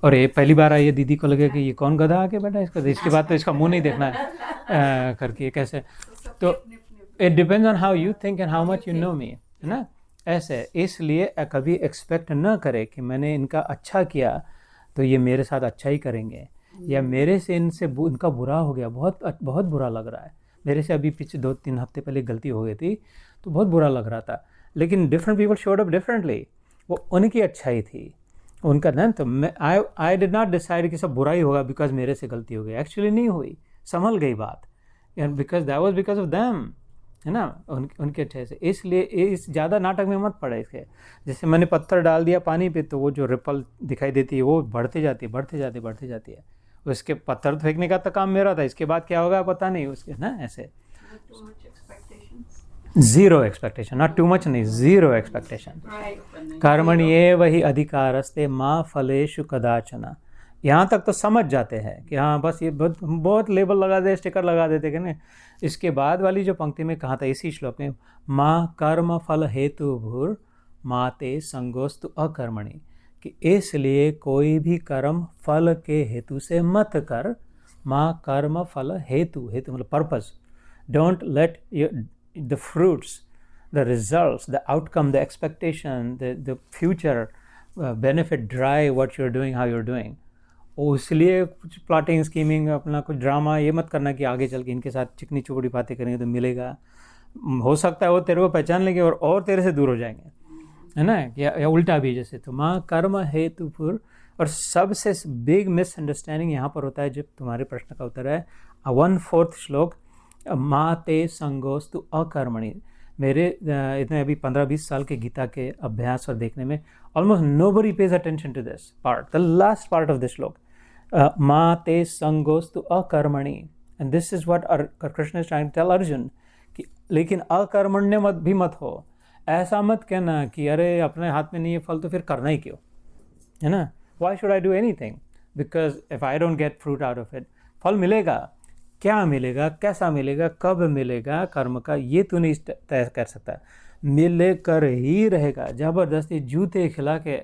और ये पहली बार आई है, दीदी को लगेगा कि ये कौन गधा आके बैठा इसके बाद तो इसका मुँह नहीं देखना है करके कैसे। तो it depends on how you think and how much you know me, है ना। ऐसे इसलिए कभी एक्सपेक्ट न करे कि मैंने इनका अच्छा किया तो ये मेरे साथ अच्छा ही करेंगे, या मेरे से इनका बुरा हो गया, बहुत बुरा लग रहा है मेरे से, अभी पीछे 2-3 हफ्ते पहले गलती हो गई थी तो बहुत बुरा लग रहा था, लेकिन different people showed up differently, वो उनकी अच्छाई थी उनका ना। तो मैं आई डिड नॉट डिसाइड कि सब बुरा ही होगा बिकॉज मेरे से गलती हो गई, एक्चुअली नहीं हुई, संभल गई बात, and because that was because of them, है ना, उनके अच्छे से। इसलिए इस ज़्यादा नाटक में मत पड़े इसके। जैसे मैंने पत्थर डाल दिया पानी पे तो वो जो रिपल दिखाई देती है वो बढ़ते जाती है। उसके पत्थर फेंकने का तो काम मेरा था, इसके बाद क्या होगा पता नहीं उसके ना। ऐसे zero expectation, not too much नहीं, ज़ीरो एक्सपेक्टेशन। कर्मणि एव हि अधिकारस्ते माँ फलेषु कदाचन। यहाँ तक तो समझ जाते हैं कि हाँ बस ये बहुत लेबल लगा दे, स्टिकर लगा देते कि नहीं। इसके बाद वाली जो पंक्ति में कहा था इसी श्लोक में, माँ कर्म फल हेतु भूर माते संगोस्तु अकर्मणि, कि इसलिए कोई भी कर्म फल के हेतु से मत कर। माँ कर्म फल हेतु मतलब purpose. Don't let the fruits, the results, the outcome, the expectation, the future benefit drive what you are doing, how you are doing. और इसलिए कुछ प्लॉटिंग, स्कीमिंग, अपना कुछ ड्रामा ये मत करना कि आगे चल के इनके साथ चिकनी चुपड़ी बातें करेंगे तो मिलेगा। हो सकता है वो तेरे को पहचान लेंगे और तेरे से दूर हो जाएंगे, है ना, या उल्टा भी। जैसे तो माँ कर्म हेतु फुर। और सबसे बिग मिसअंडरस्टैंडिंग यहाँ पर होता है, जब तुम्हारे प्रश्न का उत्तर है 1/4 श्लोक, माँ ते संगोस्तु अकर्मणि। मेरे इतने अभी 15-20 साल के गीता के अभ्यास और देखने में almost nobody pays attention to this part, the last part of this shloka, माँ ते संगोस्तु अकर्मणि। And this is what Krishna is trying to tell Arjun, कि लेकिन अकर्मण्य मत हो। ऐसा मत कहना कि अरे अपने हाथ में नहीं है फल तो फिर करना ही क्यों, है ना। Why should I do any thing because if I don't get fruit out of it. फल मिलेगा, क्या मिलेगा, कैसा मिलेगा, कब मिलेगा कर्म का, ये तू नहीं तय कर सकता। मिले कर ही रहेगा, जबरदस्ती जूते खिला के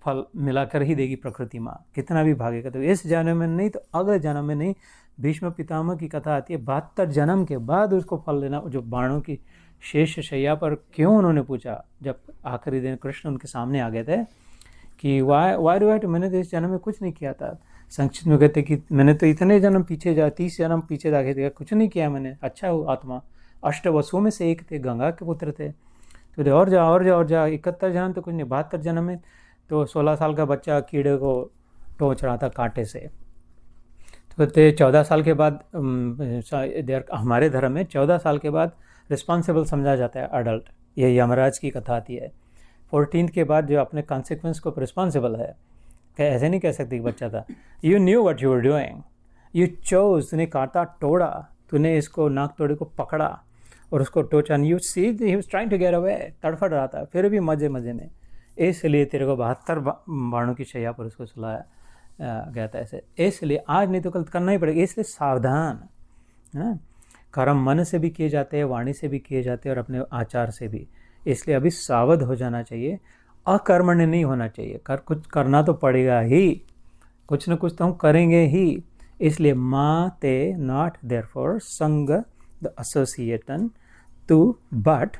फल मिलाकर ही देगी प्रकृति माँ, कितना भी भागेगा। तो इस जन्म में नहीं तो अगले जन्म में नहीं। भीष्म पितामह की कथा आती है 72 जन्म के बाद उसको फल लेना। जो बाणों की शेष शैया पर क्यों उन्होंने पूछा, जब आखिरी दिन कृष्ण उनके सामने आ गए थे कि वाई डू, मैंने तो इस जन्म में कुछ नहीं किया था। संक्षिप्त में कहते कि मैंने तो इतने जन्म पीछे 30 जन्म पीछे जाके देखा, कुछ नहीं किया मैंने, अच्छा हो आत्मा। 8 वसुओं में से एक थे, गंगा के पुत्र थे। तो और जा 71 जन्म तो कुछ नहीं। 72 जन्म में तो 16 साल का बच्चा कीड़े को टोच रहा था कांटे से। तो 14 साल के बाद हमारे धर्म में 14 साल के बाद रिस्पॉन्सिबल समझा जाता है अडल्ट। ये यमराज की कथा आती है। 14th के बाद जो अपने कॉन्सिक्वेंस को रिस्पॉन्सिबल है, ऐसे नहीं कह सकते कि बच्चा था। You knew what you were doing, you chose, तूने कांटा तोड़ा, तूने इसको नाक तोड़े को पकड़ा और उसको टोचा। You see he was trying to get away, तड़फड़ रहा था, फिर भी मजे में। इसलिए तेरे को 72 बाणों की शैया पर उसको सुलाया गया था ऐसे। इसलिए आज नहीं तो कल करना ही पड़ेगा, इसलिए सावधान है ना। कर्म मन से भी किए जाते हैं, वाणी से भी किए जाते हैं और अपने आचार से भी। इसलिए अभी सावध हो जाना चाहिए, अकर्मण्य नहीं होना चाहिए। कुछ करना तो पड़ेगा ही, कुछ न कुछ तो हम करेंगे ही। इसलिए मा ते नॉट देयरफॉर संग the association to but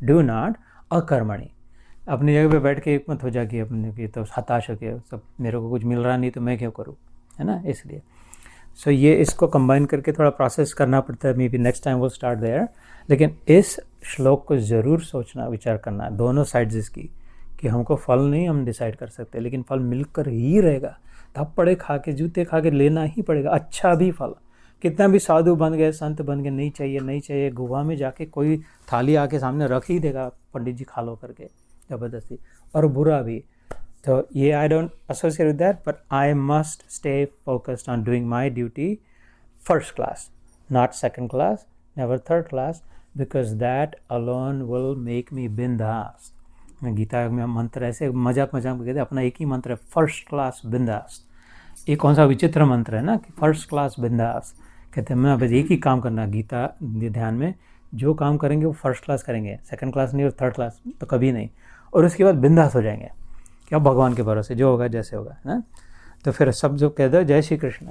do not अकर्मणि। अपनी जगह पे बैठ के एक मत हो जाके अपने की तो हताश हो के सब, मेरे को कुछ मिल रहा नहीं तो मैं क्यों करूँ, है ना। इसलिए सो ये इसको कंबाइन करके थोड़ा प्रोसेस करना पड़ता है। मे बी नेक्स्ट टाइम वो स्टार्ट देयर। लेकिन इस श्लोक को ज़रूर सोचना, विचार करना दोनों साइड्स इसकी, कि हमको फल नहीं हम डिसाइड कर सकते, लेकिन फल मिलकर ही रहेगा। थप्पड़े खा के, जूते खा के लेना ही पड़ेगा। अच्छा भी फल, कितना भी साधु बन गए, संत बन गए, नहीं चाहिए। गुफा में जाके कोई थाली आके सामने रख ही देगा, पंडित जी खा लो करके ज़बरदस्ती। और बुरा भी। तो ये I don't associate with that, but I must stay focused on doing my duty first class, not second class, never third class, because that alone will make me बिंदास। गीता में मंत्र ऐसे मजाक में कहते हैं, अपना एक ही मंत्र है, फर्स्ट क्लास बिंदास। ये कौन सा विचित्र मंत्र है ना, कि फर्स्ट क्लास बिंदास। कहते हैं मैं बस एक ही काम करना, गीता ध्यान में जो काम करेंगे वो फर्स्ट क्लास करेंगे, सेकंड क्लास नहीं और थर्ड क्लास तो कभी नहीं। और उसके बाद बिंदास हो जाएंगे, क्या भगवान के भरोसे जो होगा जैसे होगा, है ना। तो फिर सब जो कह दो जय श्री कृष्ण।